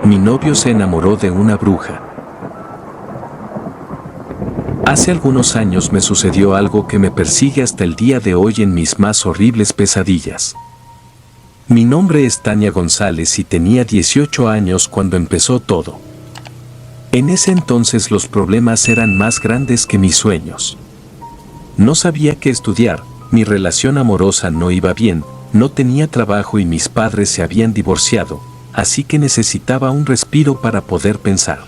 Mi novio se enamoró de una bruja. Hace algunos años me sucedió algo que me persigue hasta el día de hoy en mis más horribles pesadillas. Mi nombre es Tania González y tenía 18 años cuando empezó todo. En ese entonces los problemas eran más grandes que mis sueños. No sabía qué estudiar, mi relación amorosa no iba bien, no tenía trabajo y mis padres se habían divorciado, así que necesitaba un respiro para poder pensar.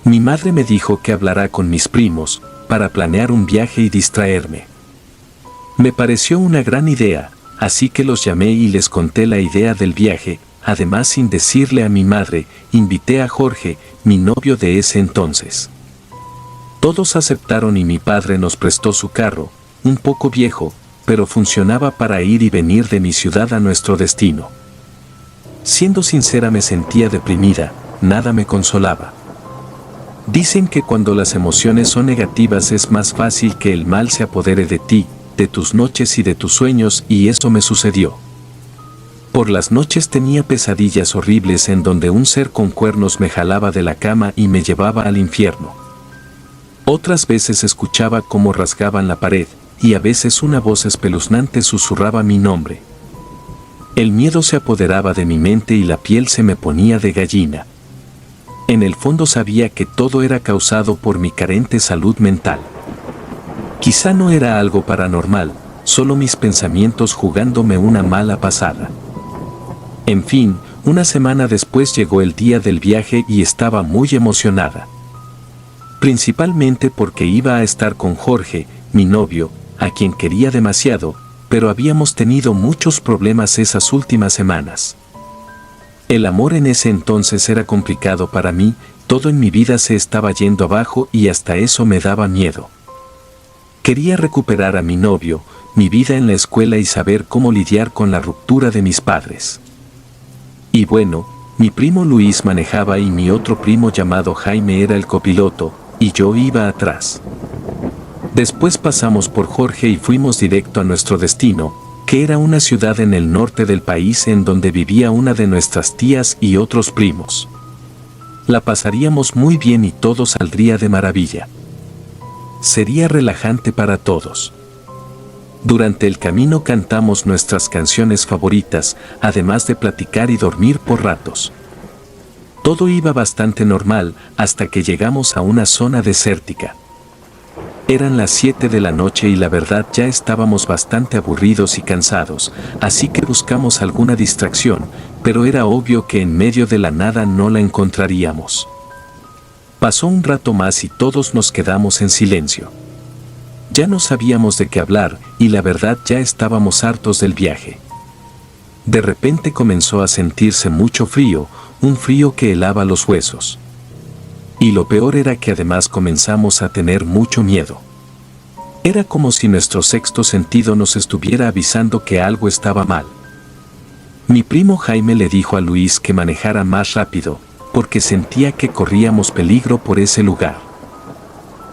Mi madre me dijo que hablará con mis primos para planear un viaje y distraerme. Me pareció una gran idea, así que los llamé y les conté la idea del viaje. Además, sin decirle a mi madre, invité a Jorge, mi novio de ese entonces. Todos aceptaron y mi padre nos prestó su carro, un poco viejo, pero funcionaba para ir y venir de mi ciudad a nuestro destino. Siendo sincera, me sentía deprimida, nada me consolaba. Dicen que cuando las emociones son negativas es más fácil que el mal se apodere de ti, de tus noches y de tus sueños, y eso me sucedió. Por las noches tenía pesadillas horribles en donde un ser con cuernos me jalaba de la cama y me llevaba al infierno. Otras veces escuchaba cómo rasgaban la pared, y a veces una voz espeluznante susurraba mi nombre. El miedo se apoderaba de mi mente y la piel se me ponía de gallina. En el fondo sabía que todo era causado por mi carente salud mental. Quizá no era algo paranormal, solo mis pensamientos jugándome una mala pasada. En fin, una semana después llegó el día del viaje y estaba muy emocionada. Principalmente porque iba a estar con Jorge, mi novio, a quien quería demasiado, pero habíamos tenido muchos problemas esas últimas semanas. El amor en ese entonces era complicado para mí, todo en mi vida se estaba yendo abajo y hasta eso me daba miedo. Quería recuperar a mi novio, mi vida en la escuela y saber cómo lidiar con la ruptura de mis padres. Y bueno, mi primo Luis manejaba y mi otro primo llamado Jaime era el copiloto, y yo iba atrás. Después pasamos por Jorge y fuimos directo a nuestro destino, que era una ciudad en el norte del país en donde vivía una de nuestras tías y otros primos. La pasaríamos muy bien y todo saldría de maravilla. Sería relajante para todos. Durante el camino cantamos nuestras canciones favoritas, además de platicar y dormir por ratos. Todo iba bastante normal hasta que llegamos a una zona desértica. Eran las 7 de la noche y la verdad ya estábamos bastante aburridos y cansados, así que buscamos alguna distracción, pero era obvio que en medio de la nada no la encontraríamos. Pasó un rato más y todos nos quedamos en silencio. Ya no sabíamos de qué hablar y la verdad ya estábamos hartos del viaje. De repente comenzó a sentirse mucho frío, un frío que helaba los huesos. Y lo peor era que además comenzamos a tener mucho miedo. Era como si nuestro sexto sentido nos estuviera avisando que algo estaba mal. Mi primo Jaime le dijo a Luis que manejara más rápido, porque sentía que corríamos peligro por ese lugar.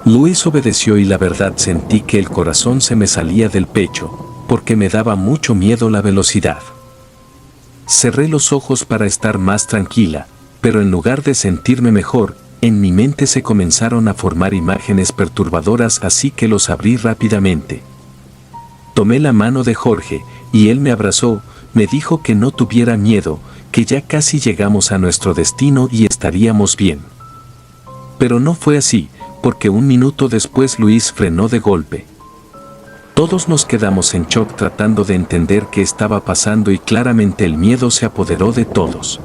Luis obedeció y la verdad sentí que el corazón se me salía del pecho, porque me daba mucho miedo la velocidad. Cerré los ojos para estar más tranquila, pero en lugar de sentirme mejor, en mi mente se comenzaron a formar imágenes perturbadoras, así que los abrí rápidamente. Tomé la mano de Jorge, y él me abrazó, me dijo que no tuviera miedo, que ya casi llegamos a nuestro destino y estaríamos bien. Pero no fue así, porque un minuto después Luis frenó de golpe. Todos nos quedamos en shock tratando de entender qué estaba pasando y claramente el miedo se apoderó de todos.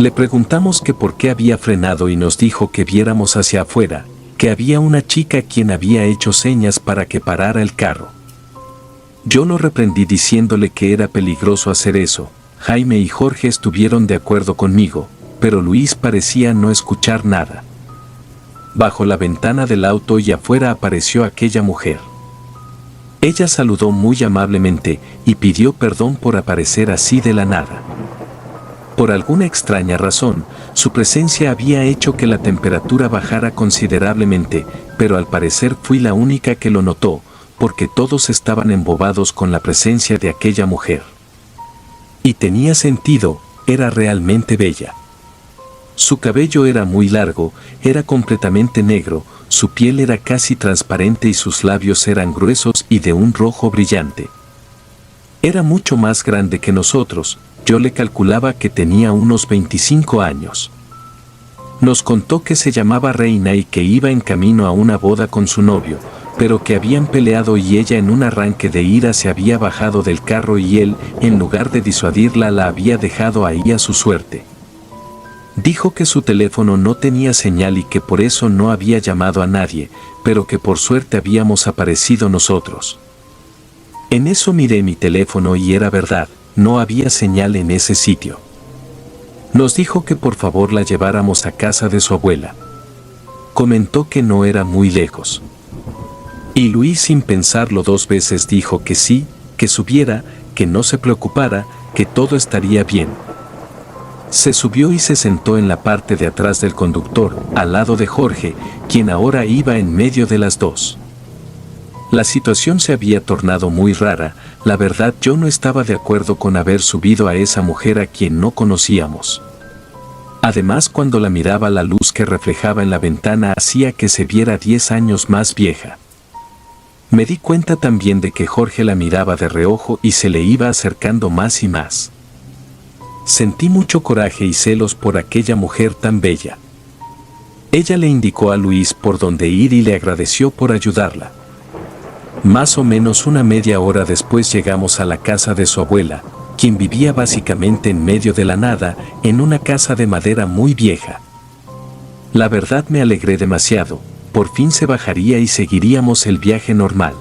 Le preguntamos que por qué había frenado y nos dijo que viéramos hacia afuera, que había una chica quien había hecho señas para que parara el carro. Yo lo reprendí diciéndole que era peligroso hacer eso. Jaime y Jorge estuvieron de acuerdo conmigo, pero Luis parecía no escuchar nada. Bajo la ventana del auto y afuera apareció aquella mujer. Ella saludó muy amablemente y pidió perdón por aparecer así de la nada. Por alguna extraña razón, su presencia había hecho que la temperatura bajara considerablemente, pero al parecer fui la única que lo notó, porque todos estaban embobados con la presencia de aquella mujer. Y tenía sentido, era realmente bella. Su cabello era muy largo, era completamente negro, su piel era casi transparente y sus labios eran gruesos y de un rojo brillante. Era mucho más grande que nosotros, yo le calculaba que tenía unos 25 años. Nos contó que se llamaba Reina y que iba en camino a una boda con su novio, pero que habían peleado y ella en un arranque de ira se había bajado del carro y él, en lugar de disuadirla, la había dejado ahí a su suerte. Dijo que su teléfono no tenía señal y que por eso no había llamado a nadie, pero que por suerte habíamos aparecido nosotros. En eso miré mi teléfono y era verdad, no había señal en ese sitio. Nos dijo que por favor la lleváramos a casa de su abuela. Comentó que no era muy lejos. Y Luis, sin pensarlo dos veces, dijo que sí, que subiera, que no se preocupara, que todo estaría bien. Se subió y se sentó en la parte de atrás del conductor, al lado de Jorge, quien ahora iba en medio de las dos. La situación se había tornado muy rara, la verdad yo no estaba de acuerdo con haber subido a esa mujer a quien no conocíamos. Además, cuando la miraba, la luz que reflejaba en la ventana hacía que se viera 10 años más vieja. Me di cuenta también de que Jorge la miraba de reojo y se le iba acercando más y más. Sentí mucho coraje y celos por aquella mujer tan bella. Ella le indicó a Luis por dónde ir y le agradeció por ayudarla. Más o menos una media hora después llegamos a la casa de su abuela, quien vivía básicamente en medio de la nada, en una casa de madera muy vieja. La verdad me alegré demasiado, por fin se bajaría y seguiríamos el viaje normal.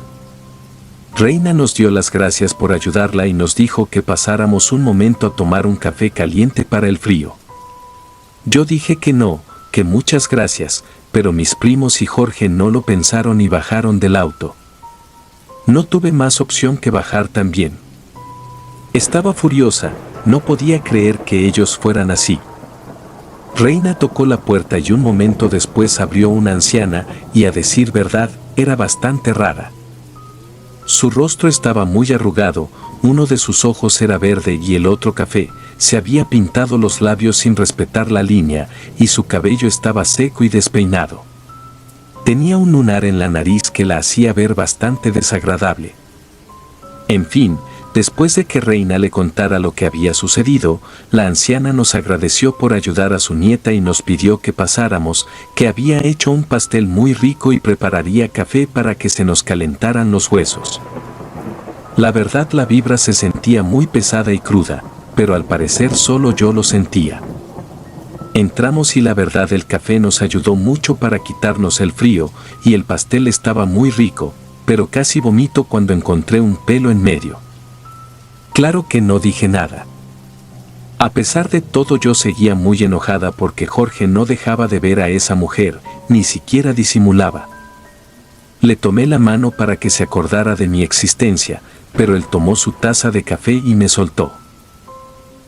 Reina nos dio las gracias por ayudarla y nos dijo que pasáramos un momento a tomar un café caliente para el frío. Yo dije que no, que muchas gracias, pero mis primos y Jorge no lo pensaron y bajaron del auto. No tuve más opción que bajar también. Estaba furiosa, no podía creer que ellos fueran así. Reina tocó la puerta y un momento después abrió una anciana y, a decir verdad, era bastante rara. Su rostro estaba muy arrugado, uno de sus ojos era verde y el otro café, se había pintado los labios sin respetar la línea y su cabello estaba seco y despeinado. Tenía un lunar en la nariz que la hacía ver bastante desagradable. En fin, después de que Reina le contara lo que había sucedido, la anciana nos agradeció por ayudar a su nieta y nos pidió que pasáramos, que había hecho un pastel muy rico y prepararía café para que se nos calentaran los huesos. La verdad, la vibra se sentía muy pesada y cruda, pero al parecer solo yo lo sentía. Entramos y la verdad el café nos ayudó mucho para quitarnos el frío y el pastel estaba muy rico, pero casi vomito cuando encontré un pelo en medio. Claro que no dije nada. A pesar de todo, yo seguía muy enojada porque Jorge no dejaba de ver a esa mujer, ni siquiera disimulaba. Le tomé la mano para que se acordara de mi existencia, pero él tomó su taza de café y me soltó.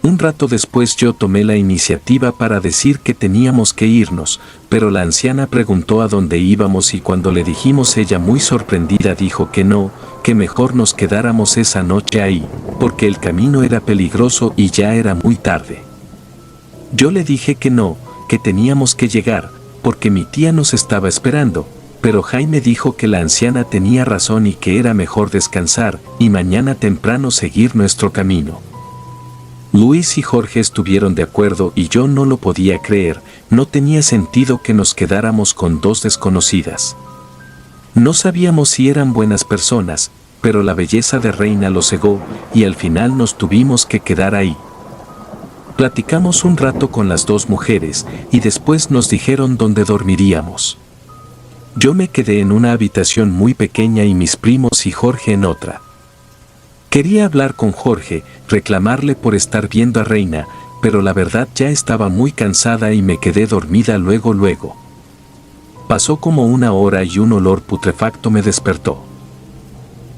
Un rato después yo tomé la iniciativa para decir que teníamos que irnos, pero la anciana preguntó a dónde íbamos y cuando le dijimos, ella muy sorprendida dijo que no, que mejor nos quedáramos esa noche ahí, porque el camino era peligroso y ya era muy tarde. Yo le dije que no, que teníamos que llegar, porque mi tía nos estaba esperando, pero Jaime dijo que la anciana tenía razón y que era mejor descansar y mañana temprano seguir nuestro camino. Luis y Jorge estuvieron de acuerdo y yo no lo podía creer, no tenía sentido que nos quedáramos con dos desconocidas. No sabíamos si eran buenas personas, pero la belleza de Reina lo cegó y al final nos tuvimos que quedar ahí. Platicamos un rato con las dos mujeres y después nos dijeron dónde dormiríamos. Yo me quedé en una habitación muy pequeña y mis primos y Jorge en otra. Quería hablar con Jorge, reclamarle por estar viendo a Reina, pero la verdad ya estaba muy cansada y me quedé dormida luego. Pasó como una hora y un olor putrefacto me despertó.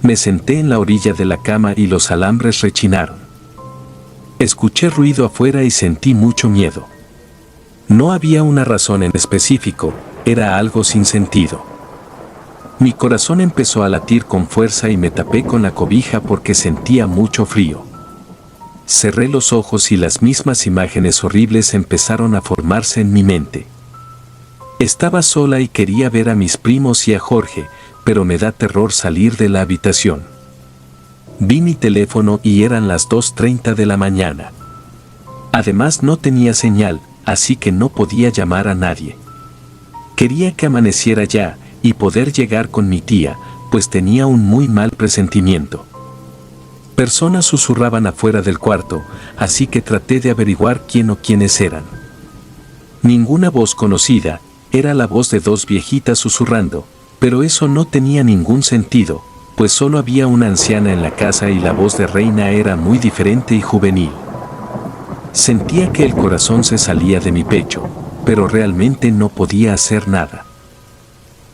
Me senté en la orilla de la cama y los alambres rechinaron. Escuché ruido afuera y sentí mucho miedo. No había una razón en específico, era algo sin sentido. Mi corazón empezó a latir con fuerza y me tapé con la cobija porque sentía mucho frío. Cerré los ojos y las mismas imágenes horribles empezaron a formarse en mi mente. Estaba sola y quería ver a mis primos y a Jorge, pero me da terror salir de la habitación. Vi mi teléfono y eran las 2:30 de la mañana. Además no tenía señal, así que no podía llamar a nadie. Quería que amaneciera ya y poder llegar con mi tía, pues tenía un muy mal presentimiento. Personas susurraban afuera del cuarto, así que traté de averiguar quién o quiénes eran. Ninguna voz conocida, era la voz de dos viejitas susurrando, pero eso no tenía ningún sentido, pues solo había una anciana en la casa y la voz de Reina era muy diferente y juvenil. Sentía que el corazón se salía de mi pecho, pero realmente no podía hacer nada.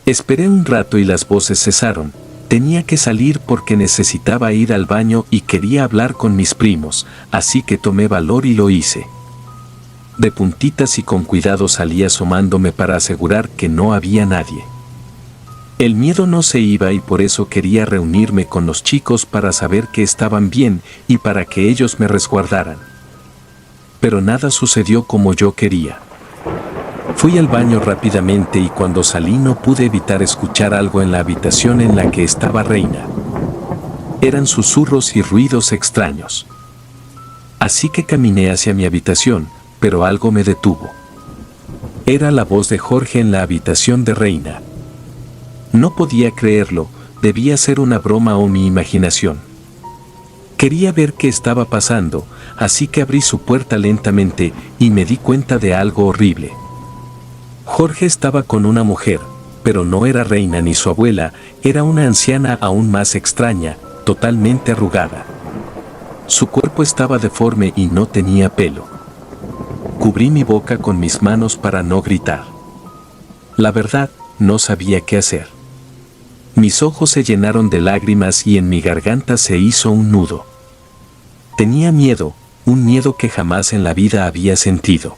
Esperé un rato y las voces cesaron. Tenía que salir porque necesitaba ir al baño y quería hablar con mis primos, así que tomé valor y lo hice. De puntitas y con cuidado salí asomándome para asegurar que no había nadie. El miedo no se iba y por eso quería reunirme con los chicos para saber que estaban bien y para que ellos me resguardaran. Pero nada sucedió como yo quería. Fui al baño rápidamente y cuando salí no pude evitar escuchar algo en la habitación en la que estaba Reina. Eran susurros y ruidos extraños. Así que caminé hacia mi habitación, pero algo me detuvo. Era la voz de Jorge en la habitación de Reina. No podía creerlo, debía ser una broma o mi imaginación. Quería ver qué estaba pasando, así que abrí su puerta lentamente y me di cuenta de algo horrible. Jorge estaba con una mujer, pero no era Reina ni su abuela, era una anciana aún más extraña, totalmente arrugada. Su cuerpo estaba deforme y no tenía pelo. Cubrí mi boca con mis manos para no gritar. La verdad, no sabía qué hacer. Mis ojos se llenaron de lágrimas y en mi garganta se hizo un nudo. Tenía miedo, un miedo que jamás en la vida había sentido.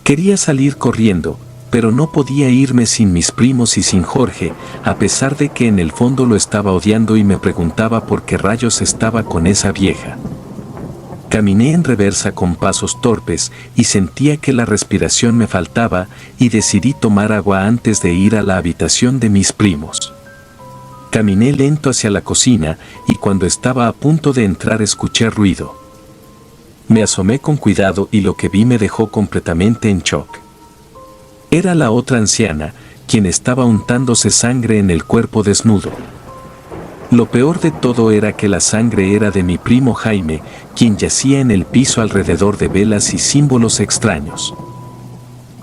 Quería salir corriendo, pero no podía irme sin mis primos y sin Jorge, a pesar de que en el fondo lo estaba odiando y me preguntaba por qué rayos estaba con esa vieja. Caminé en reversa con pasos torpes y sentía que la respiración me faltaba y decidí tomar agua antes de ir a la habitación de mis primos. Caminé lento hacia la cocina y cuando estaba a punto de entrar escuché ruido. Me asomé con cuidado y lo que vi me dejó completamente en shock. Era la otra anciana, quien estaba untándose sangre en el cuerpo desnudo. Lo peor de todo era que la sangre era de mi primo Jaime, quien yacía en el piso alrededor de velas y símbolos extraños.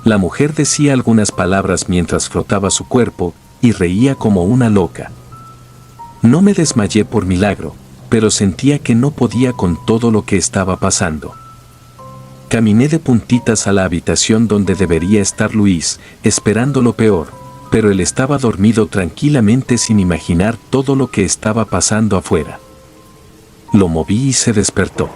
La mujer decía algunas palabras mientras frotaba su cuerpo y reía como una loca. No me desmayé por milagro, pero sentía que no podía con todo lo que estaba pasando. Caminé de puntitas a la habitación donde debería estar Luis, esperando lo peor, pero él estaba dormido tranquilamente sin imaginar todo lo que estaba pasando afuera. Lo moví y se despertó.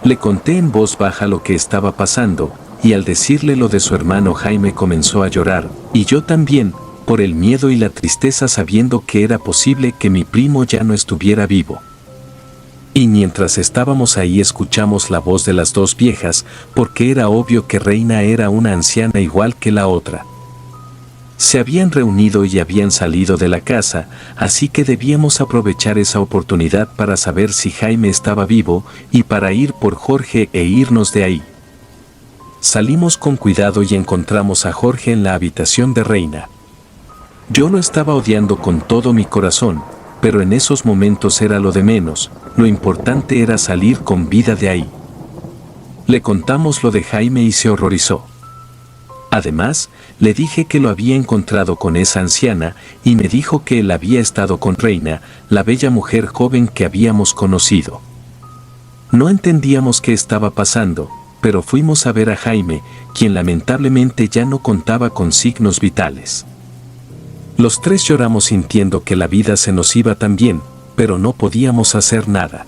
Le conté en voz baja lo que estaba pasando, y al decirle lo de su hermano Jaime comenzó a llorar, y yo también, por el miedo y la tristeza sabiendo que era posible que mi primo ya no estuviera vivo. Y mientras estábamos ahí escuchamos la voz de las dos viejas, porque era obvio que Reina era una anciana igual que la otra. Se habían reunido y habían salido de la casa, así que debíamos aprovechar esa oportunidad para saber si Jaime estaba vivo y para ir por Jorge e irnos de ahí. Salimos con cuidado y encontramos a Jorge en la habitación de Reina. Yo lo estaba odiando con todo mi corazón, pero en esos momentos era lo de menos, lo importante era salir con vida de ahí. Le contamos lo de Jaime y se horrorizó. Además, le dije que lo había encontrado con esa anciana y me dijo que él había estado con Reina, la bella mujer joven que habíamos conocido. No entendíamos qué estaba pasando, pero fuimos a ver a Jaime, quien lamentablemente ya no contaba con signos vitales. Los tres lloramos sintiendo que la vida se nos iba tan bien, pero no podíamos hacer nada.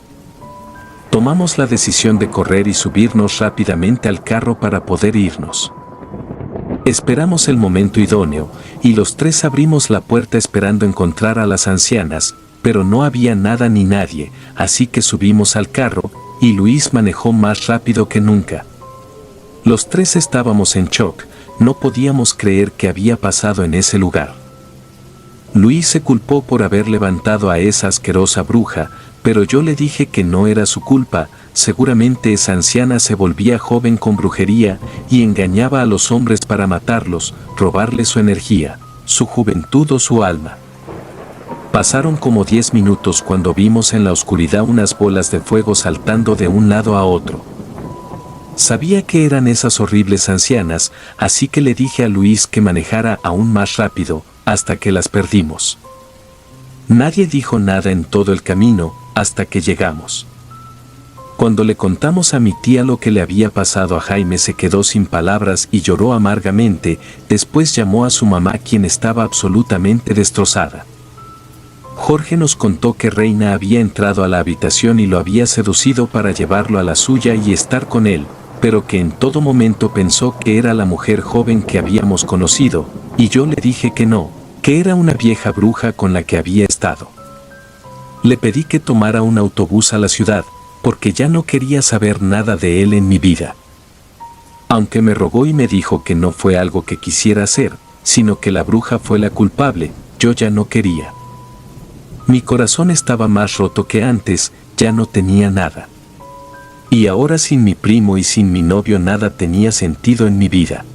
Tomamos la decisión de correr y subirnos rápidamente al carro para poder irnos. Esperamos el momento idóneo, y los tres abrimos la puerta esperando encontrar a las ancianas, pero no había nada ni nadie, así que subimos al carro, y Luis manejó más rápido que nunca. Los tres estábamos en shock, no podíamos creer que había pasado en ese lugar. Luis se culpó por haber levantado a esa asquerosa bruja, pero yo le dije que no era su culpa, seguramente esa anciana se volvía joven con brujería y engañaba a los hombres para matarlos, robarles su energía, su juventud o su alma. Pasaron como 10 minutos cuando vimos en la oscuridad unas bolas de fuego saltando de un lado a otro. Sabía que eran esas horribles ancianas, así que le dije a Luis que manejara aún más rápido, hasta que las perdimos. Nadie dijo nada en todo el camino, hasta que llegamos. Cuando le contamos a mi tía lo que le había pasado a Jaime, se quedó sin palabras y lloró amargamente. Después llamó a su mamá, quien estaba absolutamente destrozada. Jorge nos contó que Reina había entrado a la habitación y lo había seducido para llevarlo a la suya y estar con él, pero que en todo momento pensó que era la mujer joven que habíamos conocido, y yo le dije que no, que era una vieja bruja con la que había estado. Le pedí que tomara un autobús a la ciudad, porque ya no quería saber nada de él en mi vida. Aunque me rogó y me dijo que no fue algo que quisiera hacer, sino que la bruja fue la culpable, yo ya no quería. Mi corazón estaba más roto que antes, ya no tenía nada. Y ahora sin mi primo y sin mi novio nada tenía sentido en mi vida.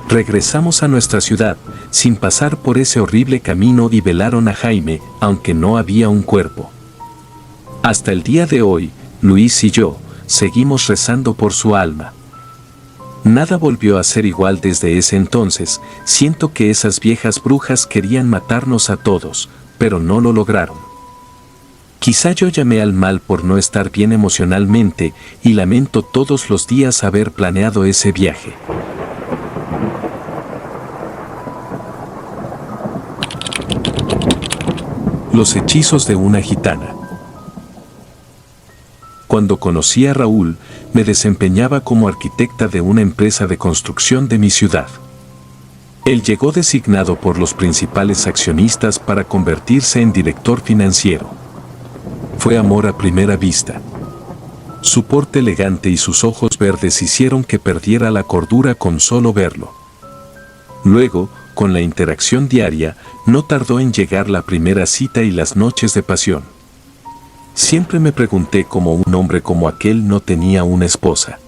Regresamos a nuestra ciudad, sin pasar por ese horrible camino, y velaron a Jaime, aunque no había un cuerpo. Hasta el día de hoy, Luis y yo, seguimos rezando por su alma. Nada volvió a ser igual desde ese entonces. Siento que esas viejas brujas querían matarnos a todos, pero no lo lograron. Quizá yo llamé al mal por no estar bien emocionalmente, y lamento todos los días haber planeado ese viaje. Los hechizos de una gitana. Cuando conocí a Raúl, me desempeñaba como arquitecta de una empresa de construcción de mi ciudad. Él llegó designado por los principales accionistas para convertirse en director financiero. Fue amor a primera vista. Su porte elegante y sus ojos verdes hicieron que perdiera la cordura con solo verlo. Luego, con la interacción diaria, no tardó en llegar la primera cita y las noches de pasión. Siempre me pregunté cómo un hombre como aquel no tenía una esposa.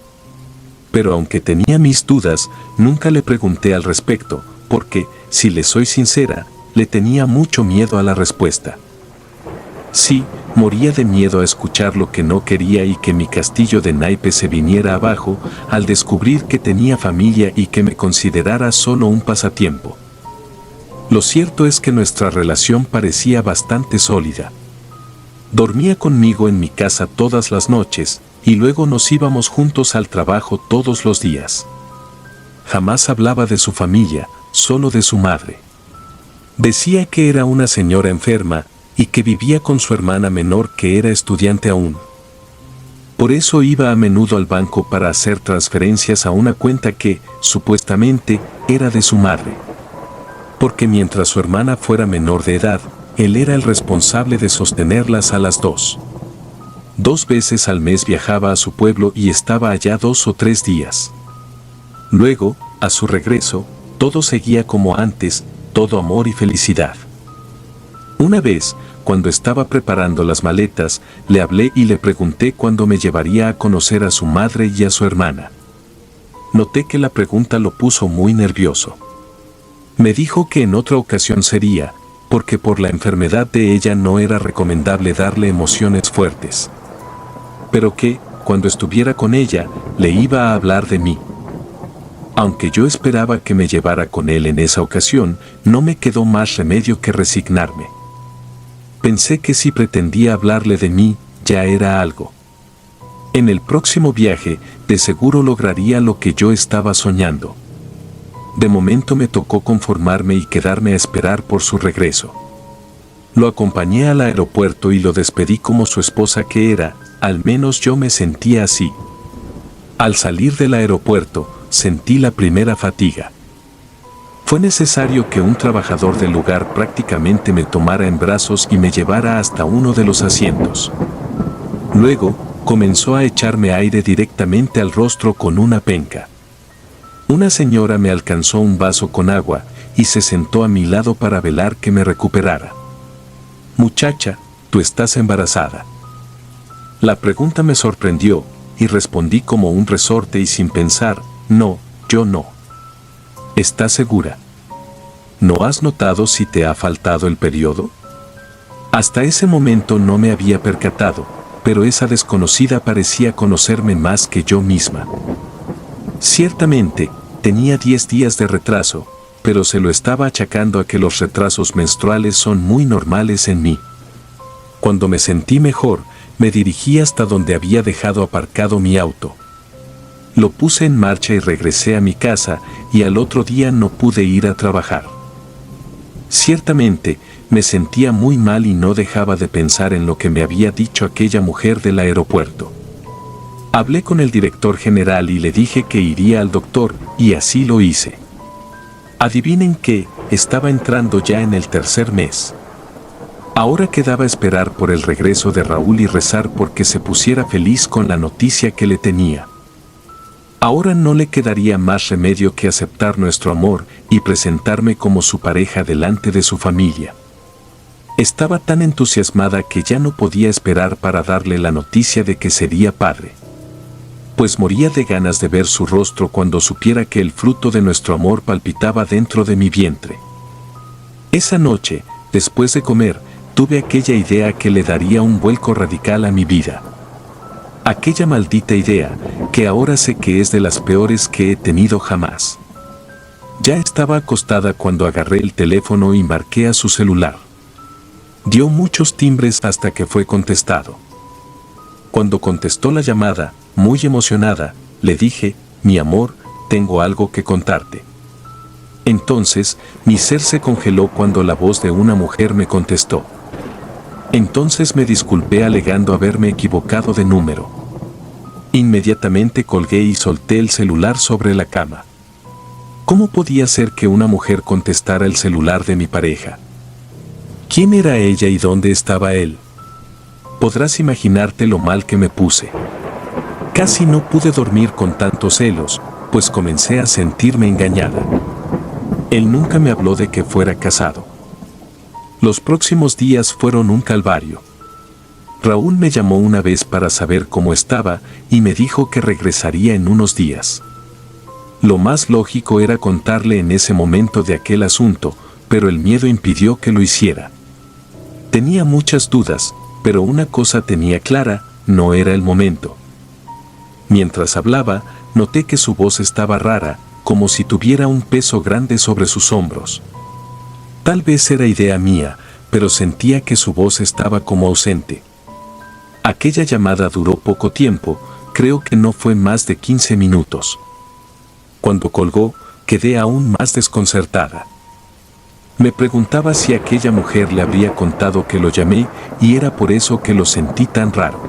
Pero aunque tenía mis dudas, nunca le pregunté al respecto, porque, si le soy sincera, le tenía mucho miedo a la respuesta. Sí, moría de miedo a escuchar lo que no quería y que mi castillo de naipes se viniera abajo al descubrir que tenía familia y que me considerara solo un pasatiempo. Lo cierto es que nuestra relación parecía bastante sólida. Dormía conmigo en mi casa todas las noches, y luego nos íbamos juntos al trabajo todos los días. Jamás hablaba de su familia, solo de su madre. Decía que era una señora enferma, y que vivía con su hermana menor, que era estudiante aún. Por eso iba a menudo al banco para hacer transferencias a una cuenta que, supuestamente, era de su madre. Porque mientras su hermana fuera menor de edad, él era el responsable de sostenerlas a las dos. 2 veces al mes viajaba a su pueblo y estaba allá 2 o 3 días. Luego, a su regreso, todo seguía como antes, todo amor y felicidad. Una vez, cuando estaba preparando las maletas, le hablé y le pregunté cuándo me llevaría a conocer a su madre y a su hermana. Noté que la pregunta lo puso muy nervioso. Me dijo que en otra ocasión sería, porque por la enfermedad de ella no era recomendable darle emociones fuertes. Pero que, cuando estuviera con ella, le iba a hablar de mí. Aunque yo esperaba que me llevara con él en esa ocasión, no me quedó más remedio que resignarme. Pensé que si pretendía hablarle de mí, ya era algo. En el próximo viaje, de seguro lograría lo que yo estaba soñando. De momento me tocó conformarme y quedarme a esperar por su regreso. Lo acompañé al aeropuerto y lo despedí como su esposa que era, al menos yo me sentía así. Al salir del aeropuerto, sentí la primera fatiga. Fue necesario que un trabajador del lugar prácticamente me tomara en brazos y me llevara hasta uno de los asientos. Luego, comenzó a echarme aire directamente al rostro con una penca. Una señora me alcanzó un vaso con agua y se sentó a mi lado para velar que me recuperara. Muchacha, tú estás embarazada. La pregunta me sorprendió y respondí como un resorte y sin pensar, no, yo no. ¿Estás segura? ¿No has notado si te ha faltado el periodo? Hasta ese momento no me había percatado, pero esa desconocida parecía conocerme más que yo misma. Ciertamente, tenía 10 días de retraso, pero se lo estaba achacando a que los retrasos menstruales son muy normales en mí. Cuando me sentí mejor, me dirigí hasta donde había dejado aparcado mi auto. Lo puse en marcha y regresé a mi casa, y al otro día no pude ir a trabajar. Ciertamente, me sentía muy mal y no dejaba de pensar en lo que me había dicho aquella mujer del aeropuerto. Hablé con el director general y le dije que iría al doctor, y así lo hice. Adivinen qué, estaba entrando ya en el 3er mes. Ahora quedaba esperar por el regreso de Raúl y rezar porque se pusiera feliz con la noticia que le tenía. Ahora no le quedaría más remedio que aceptar nuestro amor y presentarme como su pareja delante de su familia. Estaba tan entusiasmada que ya no podía esperar para darle la noticia de que sería padre. Pues moría de ganas de ver su rostro cuando supiera que el fruto de nuestro amor palpitaba dentro de mi vientre. Esa noche, después de comer, tuve aquella idea que le daría un vuelco radical a mi vida. Aquella maldita idea, que ahora sé que es de las peores que he tenido jamás. Ya estaba acostada cuando agarré el teléfono y marqué a su celular. Dio muchos timbres hasta que fue contestado. Cuando contestó la llamada, muy emocionada, le dije, mi amor, tengo algo que contarte. Entonces, mi ser se congeló cuando la voz de una mujer me contestó. Entonces me disculpé alegando haberme equivocado de número. Inmediatamente colgué y solté el celular sobre la cama. ¿Cómo podía ser que una mujer contestara el celular de mi pareja? ¿Quién era ella y dónde estaba él? Podrás imaginarte lo mal que me puse. Casi no pude dormir con tantos celos, pues comencé a sentirme engañada. Él nunca me habló de que fuera casado. Los próximos días fueron un calvario. Raúl me llamó una vez para saber cómo estaba y me dijo que regresaría en unos días. Lo más lógico era contarle en ese momento de aquel asunto, pero el miedo impidió que lo hiciera. Tenía muchas dudas, pero una cosa tenía clara, no era el momento. Mientras hablaba, noté que su voz estaba rara, como si tuviera un peso grande sobre sus hombros. Tal vez era idea mía, pero sentía que su voz estaba como ausente. Aquella llamada duró poco tiempo, creo que no fue más de 15 minutos. Cuando colgó, quedé aún más desconcertada. Me preguntaba si aquella mujer le habría contado que lo llamé y era por eso que lo sentí tan raro.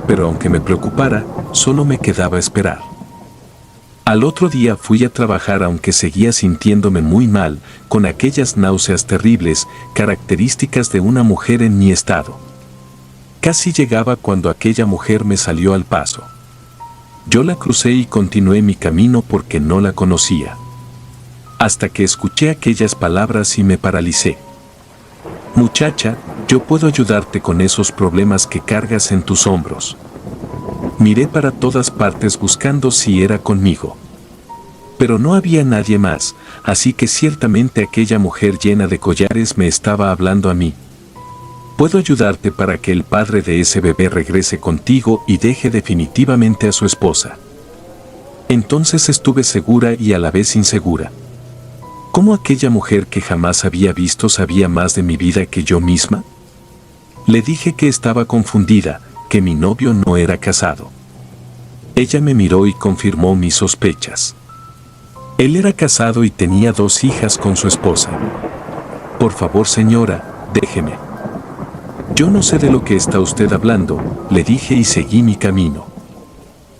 Pero aunque me preocupara, solo me quedaba esperar. Al otro día fui a trabajar aunque seguía sintiéndome muy mal, con aquellas náuseas terribles, características de una mujer en mi estado. Casi llegaba cuando aquella mujer me salió al paso. Yo la crucé y continué mi camino porque no la conocía. Hasta que escuché aquellas palabras y me paralicé. Muchacha, yo puedo ayudarte con esos problemas que cargas en tus hombros. Miré para todas partes buscando si era conmigo. Pero no había nadie más, así que ciertamente aquella mujer llena de collares me estaba hablando a mí. Puedo ayudarte para que el padre de ese bebé regrese contigo y deje definitivamente a su esposa. Entonces estuve segura y a la vez insegura. ¿Cómo aquella mujer que jamás había visto sabía más de mi vida que yo misma? Le dije que estaba confundida, que mi novio no era casado. Ella me miró y confirmó mis sospechas. Él era casado y tenía 2 hijas con su esposa. Por favor, señora, déjeme. Yo no sé de lo que está usted hablando, le dije y seguí mi camino.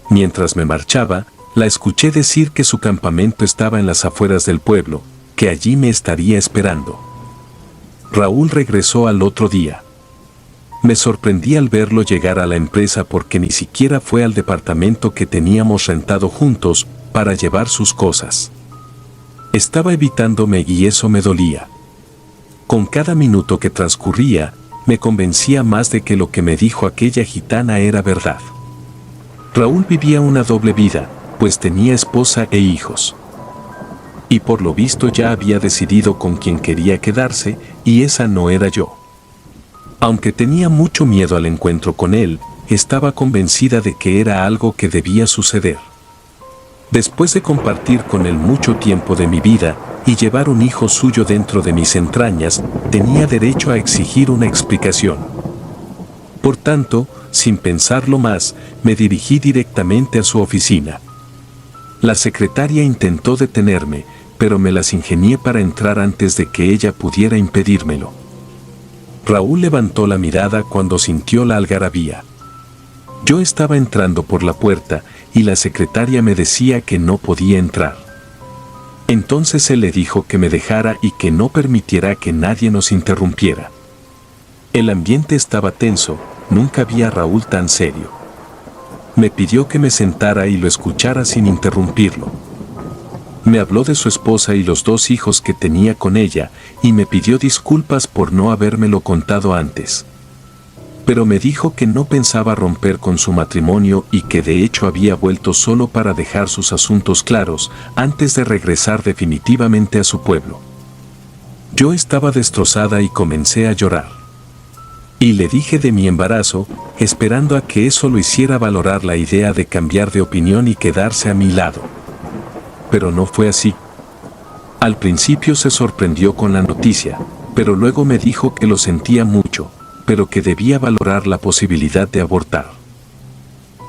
Mientras me marchaba, la escuché decir que su campamento estaba en las afueras del pueblo, que allí me estaría esperando. Raúl regresó al otro día. Me sorprendí al verlo llegar a la empresa porque ni siquiera fue al departamento que teníamos rentado juntos para llevar sus cosas. Estaba evitándome y eso me dolía. Con cada minuto que transcurría, me convencía más de que lo que me dijo aquella gitana era verdad. Raúl vivía una doble vida, pues tenía esposa e hijos. Y por lo visto ya había decidido con quién quería quedarse, y esa no era yo. Aunque tenía mucho miedo al encuentro con él, estaba convencida de que era algo que debía suceder. Después de compartir con él mucho tiempo de mi vida y llevar un hijo suyo dentro de mis entrañas, tenía derecho a exigir una explicación. Por tanto, sin pensarlo más, me dirigí directamente a su oficina. La secretaria intentó detenerme, pero me las ingenié para entrar antes de que ella pudiera impedírmelo. Raúl levantó la mirada cuando sintió la algarabía. Yo estaba entrando por la puerta y la secretaria me decía que no podía entrar. Entonces él le dijo que me dejara y que no permitiera que nadie nos interrumpiera. El ambiente estaba tenso, nunca vi a Raúl tan serio. Me pidió que me sentara y lo escuchara sin interrumpirlo. Me habló de su esposa y los 2 hijos que tenía con ella y me pidió disculpas por no habérmelo contado antes. Pero me dijo que no pensaba romper con su matrimonio y que de hecho había vuelto solo para dejar sus asuntos claros antes de regresar definitivamente a su pueblo. Yo estaba destrozada y comencé a llorar. Y le dije de mi embarazo, esperando a que eso lo hiciera valorar la idea de cambiar de opinión y quedarse a mi lado. Pero no fue así. Al principio se sorprendió con la noticia, pero luego me dijo que lo sentía mucho, pero que debía valorar la posibilidad de abortar.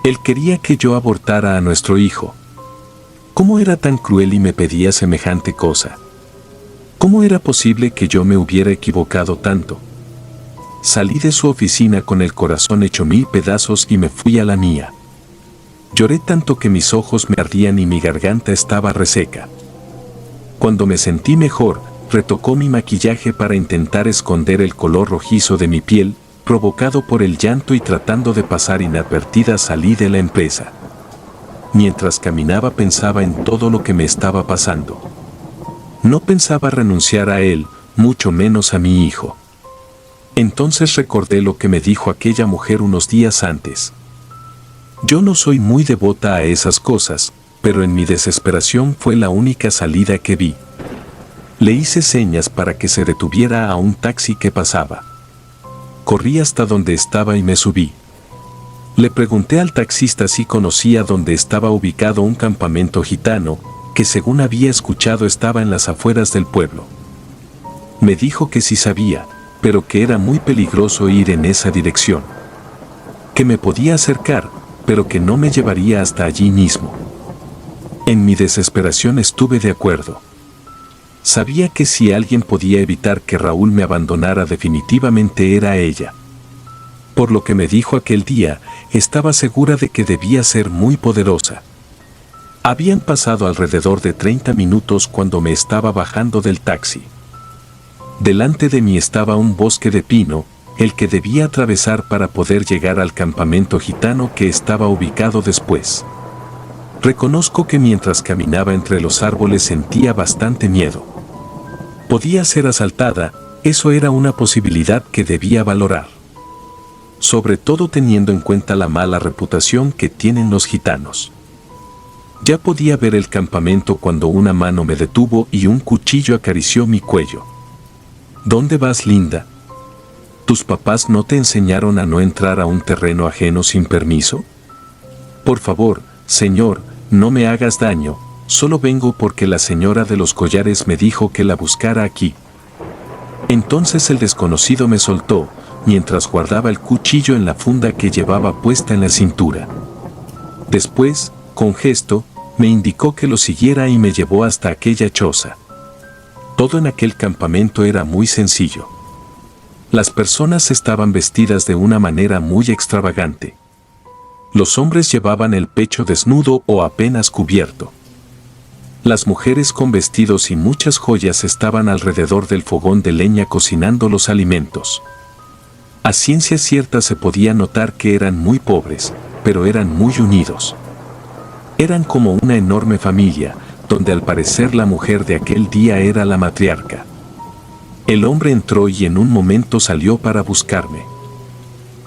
Él quería que yo abortara a nuestro hijo. ¿Cómo era tan cruel y me pedía semejante cosa? ¿Cómo era posible que yo me hubiera equivocado tanto? Salí de su oficina con el corazón hecho 1000 pedazos y me fui a la mía. Lloré tanto que mis ojos me ardían y mi garganta estaba reseca. Cuando me sentí mejor, retocó mi maquillaje para intentar esconder el color rojizo de mi piel, provocado por el llanto, y tratando de pasar inadvertida salí de la empresa. Mientras caminaba pensaba en todo lo que me estaba pasando. No pensaba renunciar a él, mucho menos a mi hijo. Entonces recordé lo que me dijo aquella mujer unos días antes. Yo no soy muy devota a esas cosas, pero en mi desesperación fue la única salida que vi. Le hice señas para que se detuviera a un taxi que pasaba. Corrí hasta donde estaba y me subí. Le pregunté al taxista si conocía dónde estaba ubicado un campamento gitano, que según había escuchado estaba en las afueras del pueblo. Me dijo que sí sabía, pero que era muy peligroso ir en esa dirección. Que me podía acercar, pero que no me llevaría hasta allí mismo. En mi desesperación estuve de acuerdo. Sabía que si alguien podía evitar que Raúl me abandonara definitivamente era ella. Por lo que me dijo aquel día, estaba segura de que debía ser muy poderosa. Habían pasado alrededor de 30 minutos cuando me estaba bajando del taxi. Delante de mí estaba un bosque de pino, el que debía atravesar para poder llegar al campamento gitano que estaba ubicado después. Reconozco que mientras caminaba entre los árboles sentía bastante miedo. Podía ser asaltada, eso era una posibilidad que debía valorar. Sobre todo teniendo en cuenta la mala reputación que tienen los gitanos. Ya podía ver el campamento cuando una mano me detuvo y un cuchillo acarició mi cuello. ¿Dónde vas, linda? ¿Tus papás no te enseñaron a no entrar a un terreno ajeno sin permiso? Por favor, señor, no me hagas daño, solo vengo porque la señora de los collares me dijo que la buscara aquí. Entonces el desconocido me soltó, mientras guardaba el cuchillo en la funda que llevaba puesta en la cintura. Después, con gesto, me indicó que lo siguiera y me llevó hasta aquella choza. Todo en aquel campamento era muy sencillo. Las personas estaban vestidas de una manera muy extravagante. Los hombres llevaban el pecho desnudo o apenas cubierto. Las mujeres con vestidos y muchas joyas estaban alrededor del fogón de leña cocinando los alimentos. A ciencia cierta se podía notar que eran muy pobres, pero eran muy unidos. Eran como una enorme familia, donde al parecer la mujer de aquel día era la matriarca. El hombre entró y en un momento salió para buscarme.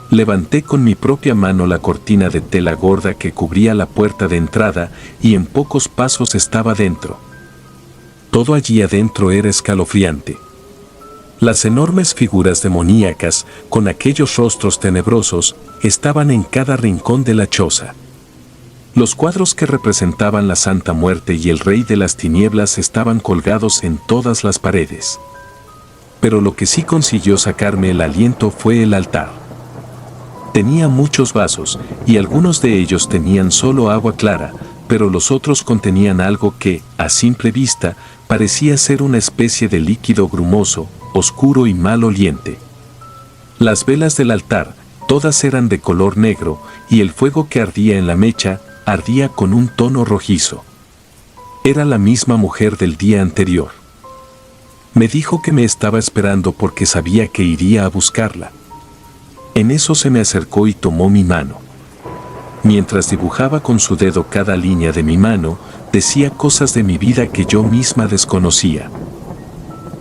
Levanté con mi propia mano la cortina de tela gorda que cubría la puerta de entrada y en pocos pasos estaba dentro. Todo allí adentro era escalofriante. Las enormes figuras demoníacas, con aquellos rostros tenebrosos, estaban en cada rincón de la choza. Los cuadros que representaban la Santa Muerte y el Rey de las Tinieblas estaban colgados en todas las paredes. Pero lo que sí consiguió sacarme el aliento fue el altar. Tenía muchos vasos, y algunos de ellos tenían solo agua clara, pero los otros contenían algo que, a simple vista, parecía ser una especie de líquido grumoso, oscuro y mal oliente. Las velas del altar, todas eran de color negro, y el fuego que ardía en la mecha, ardía con un tono rojizo. Era la misma mujer del día anterior. Me dijo que me estaba esperando porque sabía que iría a buscarla. En eso se me acercó y tomó mi mano. Mientras dibujaba con su dedo cada línea de mi mano, decía cosas de mi vida que yo misma desconocía.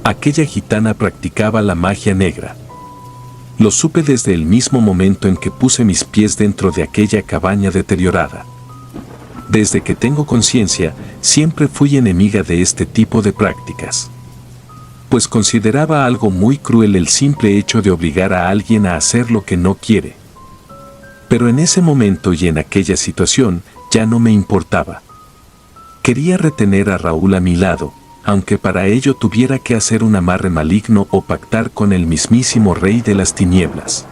Aquella gitana practicaba la magia negra. Lo supe desde el mismo momento en que puse mis pies dentro de aquella cabaña deteriorada. Desde que tengo conciencia, siempre fui enemiga de este tipo de prácticas. Pues consideraba algo muy cruel el simple hecho de obligar a alguien a hacer lo que no quiere. Pero en ese momento y en aquella situación, ya no me importaba. Quería retener a Raúl a mi lado, aunque para ello tuviera que hacer un amarre maligno o pactar con el mismísimo Rey de las Tinieblas.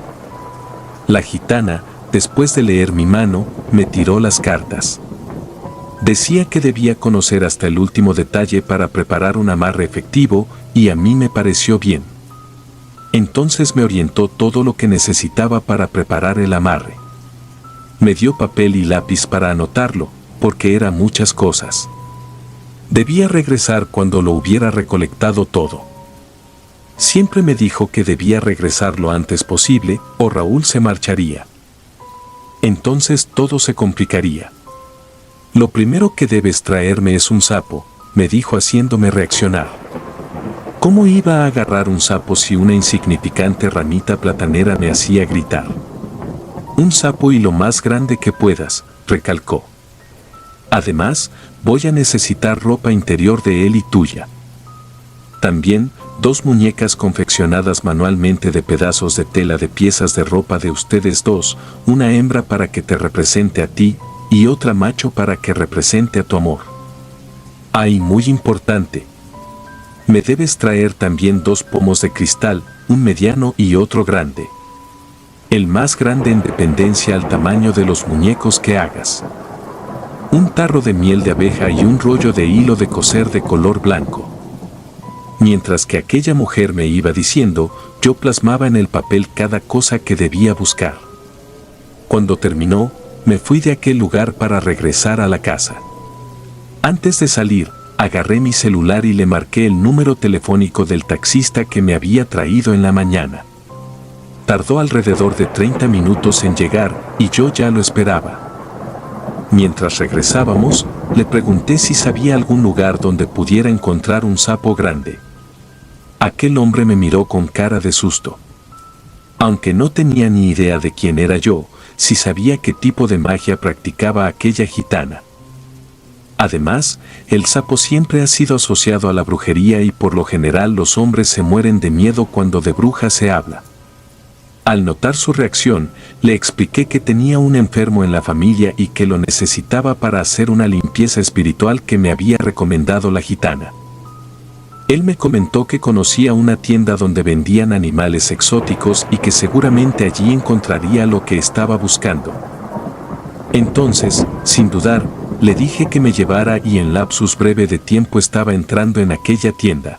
La gitana, después de leer mi mano, me tiró las cartas. Decía que debía conocer hasta el último detalle para preparar un amarre efectivo, y a mí me pareció bien. Entonces me orientó todo lo que necesitaba para preparar el amarre. Me dio papel y lápiz para anotarlo, porque eran muchas cosas. Debía regresar cuando lo hubiera recolectado todo. Siempre me dijo que debía regresar lo antes posible, o Raúl se marcharía. Entonces todo se complicaría. Lo primero que debes traerme es un sapo, me dijo haciéndome reaccionar. ¿Cómo iba a agarrar un sapo si una insignificante ramita platanera me hacía gritar? Un sapo y lo más grande que puedas, recalcó. Además, voy a necesitar ropa interior de él y tuya. También, 2 muñecas confeccionadas manualmente de pedazos de tela de piezas de ropa de ustedes dos, una hembra para que te represente a ti, y otra macho para que represente a tu amor. Ay, muy importante. Me debes traer también 2 pomos de cristal, un mediano y otro grande. El más grande en dependencia al tamaño de los muñecos que hagas. Un tarro de miel de abeja y un rollo de hilo de coser de color blanco. Mientras que aquella mujer me iba diciendo, yo plasmaba en el papel cada cosa que debía buscar. Cuando terminó, me fui de aquel lugar para regresar a la casa. Antes de salir, agarré mi celular y le marqué el número telefónico del taxista que me había traído en la mañana. Tardó alrededor de 30 minutos en llegar y yo ya lo esperaba. Mientras regresábamos, le pregunté si sabía algún lugar donde pudiera encontrar un sapo grande. Aquel hombre me miró con cara de susto. Aunque no tenía ni idea de quién era yo, sí sabía qué tipo de magia practicaba aquella gitana. Además, el sapo siempre ha sido asociado a la brujería y por lo general los hombres se mueren de miedo cuando de brujas se habla. Al notar su reacción, le expliqué que tenía un enfermo en la familia y que lo necesitaba para hacer una limpieza espiritual que me había recomendado la gitana. Él me comentó que conocía una tienda donde vendían animales exóticos y que seguramente allí encontraría lo que estaba buscando. Entonces, sin dudar, le dije que me llevara y en lapsus breve de tiempo estaba entrando en aquella tienda.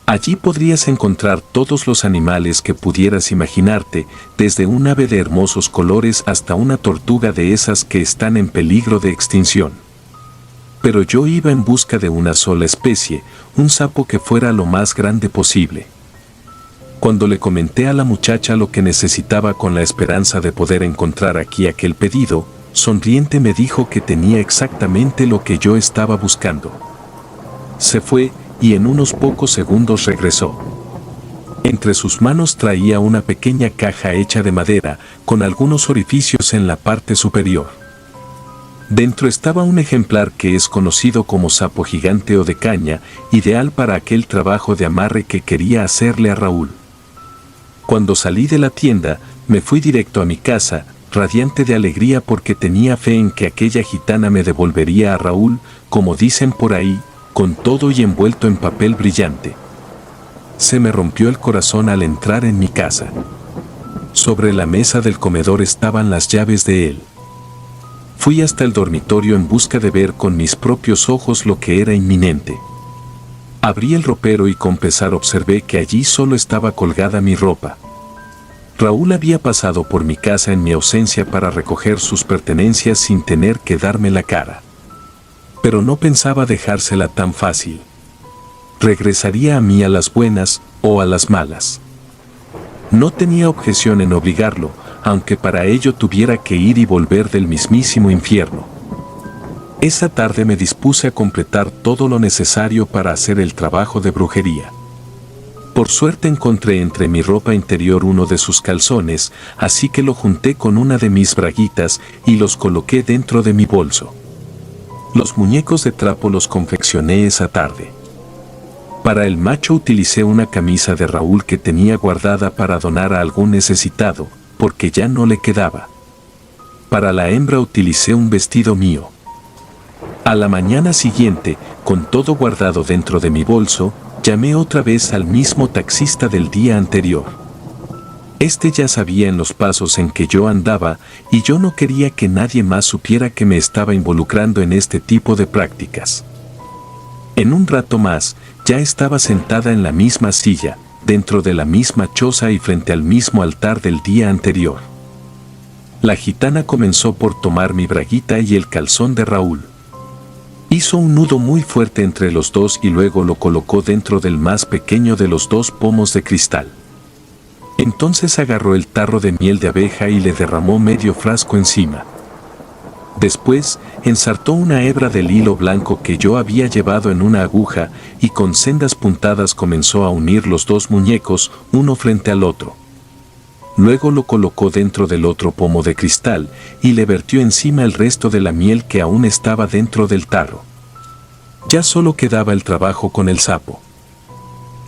Allí podrías encontrar todos los animales que pudieras imaginarte, desde un ave de hermosos colores hasta una tortuga de esas que están en peligro de extinción. Pero yo iba en busca de una sola especie, un sapo que fuera lo más grande posible. Cuando le comenté a la muchacha lo que necesitaba con la esperanza de poder encontrar aquí aquel pedido, sonriente me dijo que tenía exactamente lo que yo estaba buscando. Se fue y en unos pocos segundos regresó. Entre sus manos traía una pequeña caja hecha de madera, con algunos orificios en la parte superior. Dentro estaba un ejemplar que es conocido como sapo gigante o de caña, ideal para aquel trabajo de amarre que quería hacerle a Raúl. Cuando salí de la tienda, me fui directo a mi casa, radiante de alegría porque tenía fe en que aquella gitana me devolvería a Raúl, como dicen por ahí, con todo y envuelto en papel brillante. Se me rompió el corazón al entrar en mi casa. Sobre la mesa del comedor estaban las llaves de él. Fui hasta el dormitorio en busca de ver con mis propios ojos lo que era inminente. Abrí el ropero y con pesar observé que allí solo estaba colgada mi ropa. Raúl había pasado por mi casa en mi ausencia para recoger sus pertenencias sin tener que darme la cara. Pero no pensaba dejársela tan fácil. Regresaría a mí a las buenas o a las malas. No tenía objeción en obligarlo, aunque para ello tuviera que ir y volver del mismísimo infierno. Esa tarde me dispuse a completar todo lo necesario para hacer el trabajo de brujería. Por suerte encontré entre mi ropa interior uno de sus calzones, así que lo junté con una de mis braguitas y los coloqué dentro de mi bolso. Los muñecos de trapo los confeccioné esa tarde. Para el macho utilicé una camisa de Raúl que tenía guardada para donar a algún necesitado, porque ya no le quedaba. Para la hembra utilicé un vestido mío. A la mañana siguiente, con todo guardado dentro de mi bolso, llamé otra vez al mismo taxista del día anterior. Este ya sabía en los pasos en que yo andaba y yo no quería que nadie más supiera que me estaba involucrando en este tipo de prácticas. En un rato más, ya estaba sentada en la misma silla, dentro de la misma choza y frente al mismo altar del día anterior. La gitana comenzó por tomar mi braguita y el calzón de Raúl. Hizo un nudo muy fuerte entre los dos y luego lo colocó dentro del más pequeño de los dos pomos de cristal. Entonces agarró el tarro de miel de abeja y le derramó medio frasco encima. Después, ensartó una hebra del hilo blanco que yo había llevado en una aguja y con sendas puntadas comenzó a unir los dos muñecos, uno frente al otro. Luego lo colocó dentro del otro pomo de cristal y le vertió encima el resto de la miel que aún estaba dentro del tarro. Ya solo quedaba el trabajo con el sapo.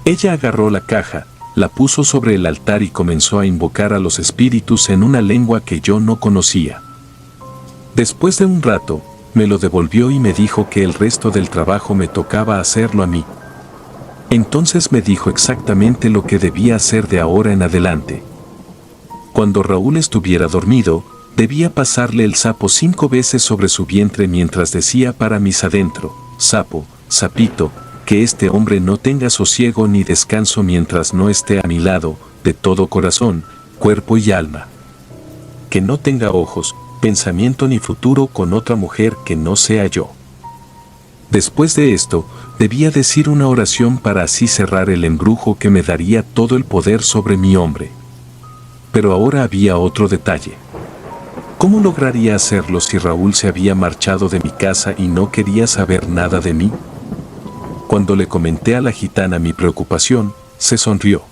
Ella agarró la caja, la puso sobre el altar y comenzó a invocar a los espíritus en una lengua que yo no conocía. Después de un rato, me lo devolvió y me dijo que el resto del trabajo me tocaba hacerlo a mí. Entonces me dijo exactamente lo que debía hacer de ahora en adelante. Cuando Raúl estuviera dormido, debía pasarle el sapo 5 veces sobre su vientre mientras decía para mis adentro: sapo, sapito, que este hombre no tenga sosiego ni descanso mientras no esté a mi lado, de todo corazón, cuerpo y alma. Que no tenga ojos, pensamiento ni futuro con otra mujer que no sea yo. Después de esto, debía decir una oración para así cerrar el embrujo que me daría todo el poder sobre mi hombre. Pero ahora había otro detalle. ¿Cómo lograría hacerlo si Raúl se había marchado de mi casa y no quería saber nada de mí? Cuando le comenté a la gitana mi preocupación, se sonrió.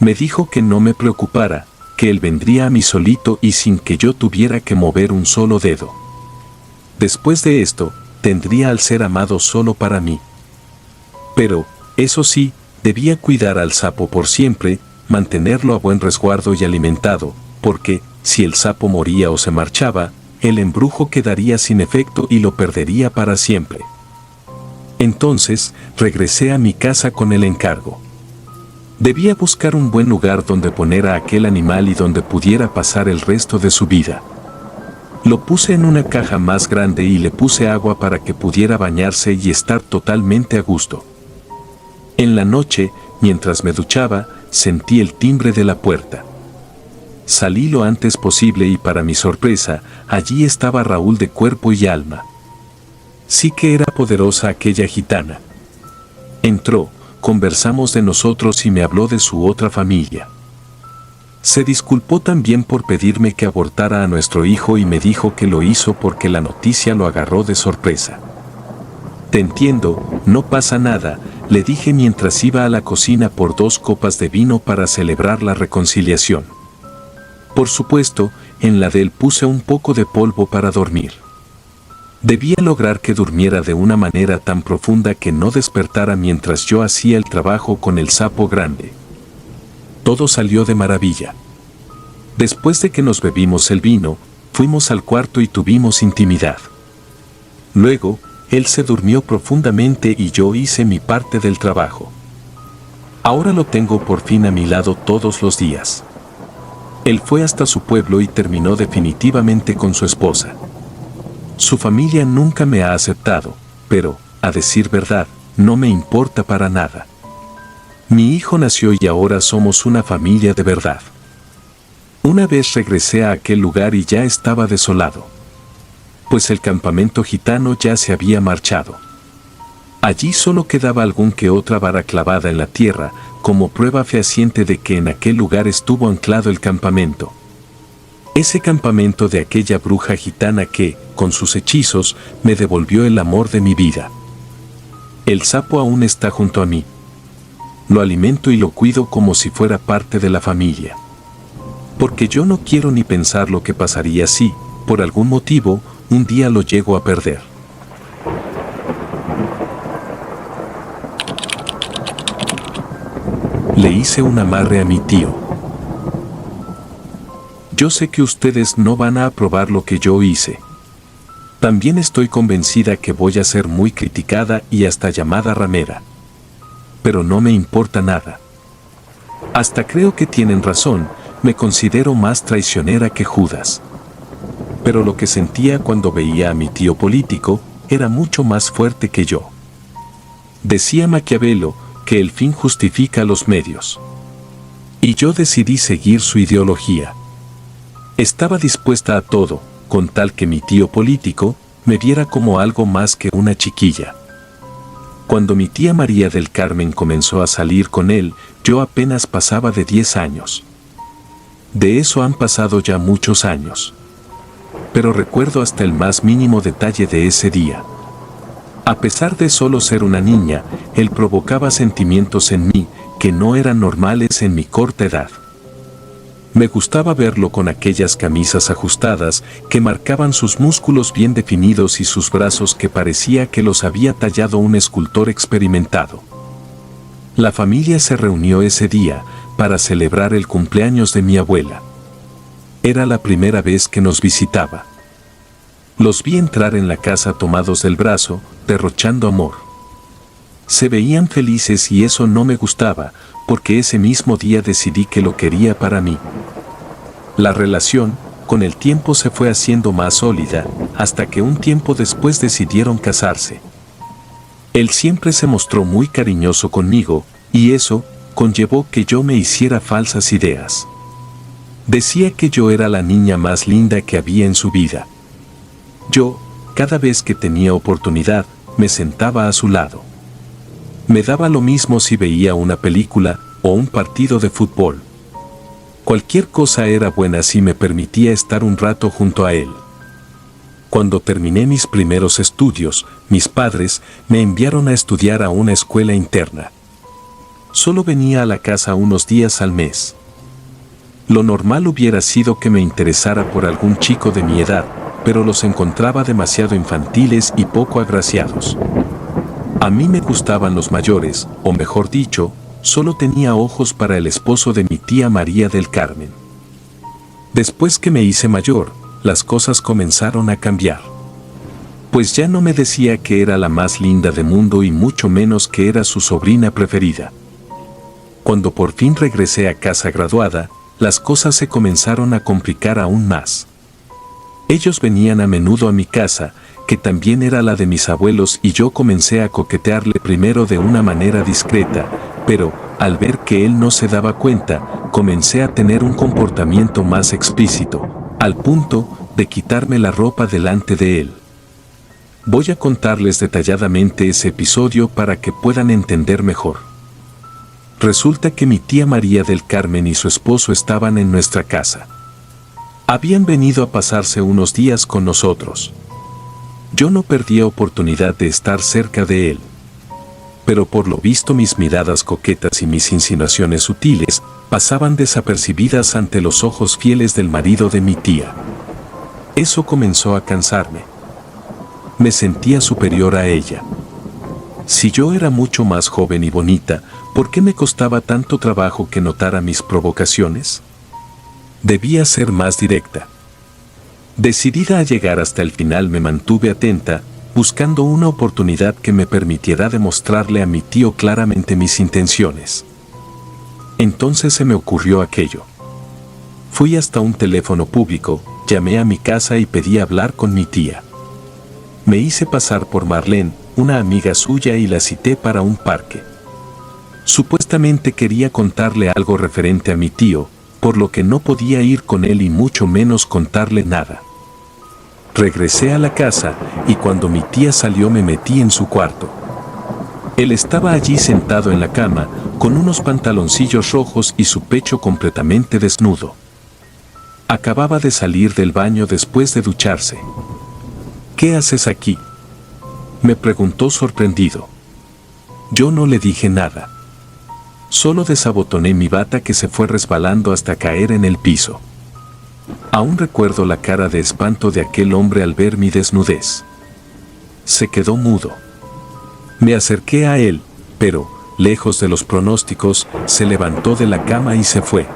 Me dijo que no me preocupara, que él vendría a mí solito y sin que yo tuviera que mover un solo dedo. Después de esto, tendría al ser amado solo para mí. Pero, eso sí, debía cuidar al sapo por siempre, mantenerlo a buen resguardo y alimentado, porque, si el sapo moría o se marchaba, el embrujo quedaría sin efecto y lo perdería para siempre. Entonces, regresé a mi casa con el encargo. Debía buscar un buen lugar donde poner a aquel animal y donde pudiera pasar el resto de su vida. Lo puse en una caja más grande y le puse agua para que pudiera bañarse y estar totalmente a gusto. En la noche, mientras me duchaba, sentí el timbre de la puerta. Salí lo antes posible y para mi sorpresa, allí estaba Raúl de cuerpo y alma. Sí que era poderosa aquella gitana. Entró, conversamos de nosotros y me habló de su otra familia. Se disculpó también por pedirme que abortara a nuestro hijo y me dijo que lo hizo porque la noticia lo agarró de sorpresa. Te entiendo, no pasa nada, le dije mientras iba a la cocina por 2 copas de vino para celebrar la reconciliación. Por supuesto, en la de él puse un poco de polvo para dormir. Debía lograr que durmiera de una manera tan profunda que no despertara mientras yo hacía el trabajo con el sapo grande. Todo salió de maravilla. Después de que nos bebimos el vino, fuimos al cuarto y tuvimos intimidad. Luego, él se durmió profundamente y yo hice mi parte del trabajo. Ahora lo tengo por fin a mi lado todos los días. Él fue hasta su pueblo y terminó definitivamente con su esposa. Su familia nunca me ha aceptado, pero, a decir verdad, no me importa para nada. Mi hijo nació y ahora somos una familia de verdad. Una vez regresé a aquel lugar y ya estaba desolado, pues el campamento gitano ya se había marchado. Allí solo quedaba algún que otra vara clavada en la tierra, como prueba fehaciente de que en aquel lugar estuvo anclado el campamento. Ese campamento de aquella bruja gitana que, con sus hechizos, me devolvió el amor de mi vida. El sapo aún está junto a mí. Lo alimento y lo cuido como si fuera parte de la familia. Porque yo no quiero ni pensar lo que pasaría si, por algún motivo, un día lo llego a perder. Le hice un amarre a mi tío. Yo sé que ustedes no van a aprobar lo que yo hice. También estoy convencida que voy a ser muy criticada y hasta llamada ramera. Pero no me importa nada. Hasta creo que tienen razón, me considero más traicionera que Judas. Pero lo que sentía cuando veía a mi tío político era mucho más fuerte que yo. Decía Maquiavelo que el fin justifica los medios. Y yo decidí seguir su ideología. Estaba dispuesta a todo, con tal que mi tío político me viera como algo más que una chiquilla. Cuando mi tía María del Carmen comenzó a salir con él, yo apenas pasaba de 10 años. De eso han pasado ya muchos años. Pero recuerdo hasta el más mínimo detalle de ese día. A pesar de solo ser una niña, él provocaba sentimientos en mí que no eran normales en mi corta edad. Me gustaba verlo con aquellas camisas ajustadas que marcaban sus músculos bien definidos y sus brazos que parecía que los había tallado un escultor experimentado. La familia se reunió ese día para celebrar el cumpleaños de mi abuela. Era la primera vez que nos visitaba. Los vi entrar en la casa tomados del brazo, derrochando amor. Se veían felices y eso no me gustaba, porque ese mismo día decidí que lo quería para mí. La relación, con el tiempo se fue haciendo más sólida, hasta que un tiempo después decidieron casarse. Él siempre se mostró muy cariñoso conmigo, y eso conllevó que yo me hiciera falsas ideas. Decía que yo era la niña más linda que había en su vida. Yo, cada vez que tenía oportunidad, me sentaba a su lado. Me daba lo mismo si veía una película o un partido de fútbol. Cualquier cosa era buena si me permitía estar un rato junto a él. Cuando terminé mis primeros estudios, mis padres me enviaron a estudiar a una escuela interna. Solo venía a la casa unos días al mes. Lo normal hubiera sido que me interesara por algún chico de mi edad, pero los encontraba demasiado infantiles y poco agraciados. A mí me gustaban los mayores, o mejor dicho, solo tenía ojos para el esposo de mi tía María del Carmen. Después que me hice mayor, las cosas comenzaron a cambiar. Pues ya no me decía que era la más linda del mundo y mucho menos que era su sobrina preferida. Cuando por fin regresé a casa graduada, las cosas se comenzaron a complicar aún más. Ellos venían a menudo a mi casa, que también era la de mis abuelos, y yo comencé a coquetearle primero de una manera discreta, pero, al ver que él no se daba cuenta, comencé a tener un comportamiento más explícito, al punto de quitarme la ropa delante de él. Voy a contarles detalladamente ese episodio para que puedan entender mejor. Resulta que mi tía María del Carmen y su esposo estaban en nuestra casa. Habían venido a pasarse unos días con nosotros. Yo no perdía oportunidad de estar cerca de él. Pero por lo visto mis miradas coquetas y mis insinuaciones sutiles pasaban desapercibidas ante los ojos fieles del marido de mi tía. Eso comenzó a cansarme. Me sentía superior a ella. Si yo era mucho más joven y bonita, ¿por qué me costaba tanto trabajo que notara mis provocaciones? Debía ser más directa. Decidida a llegar hasta el final, me mantuve atenta, buscando una oportunidad que me permitiera demostrarle a mi tío claramente mis intenciones. Entonces se me ocurrió aquello. Fui hasta un teléfono público, llamé a mi casa y pedí hablar con mi tía. Me hice pasar por Marlene, una amiga suya, y la cité para un parque. Supuestamente quería contarle algo referente a mi tío, por lo que no podía ir con él y mucho menos contarle nada. Regresé a la casa y cuando mi tía salió me metí en su cuarto. Él estaba allí sentado en la cama, con unos pantaloncillos rojos y su pecho completamente desnudo. Acababa de salir del baño después de ducharse. ¿Qué haces aquí?, me preguntó sorprendido. Yo no le dije nada. Solo desabotoné mi bata que se fue resbalando hasta caer en el piso. Aún recuerdo la cara de espanto de aquel hombre al ver mi desnudez. Se quedó mudo. Me acerqué a él, pero, lejos de los pronósticos, se levantó de la cama y se fue.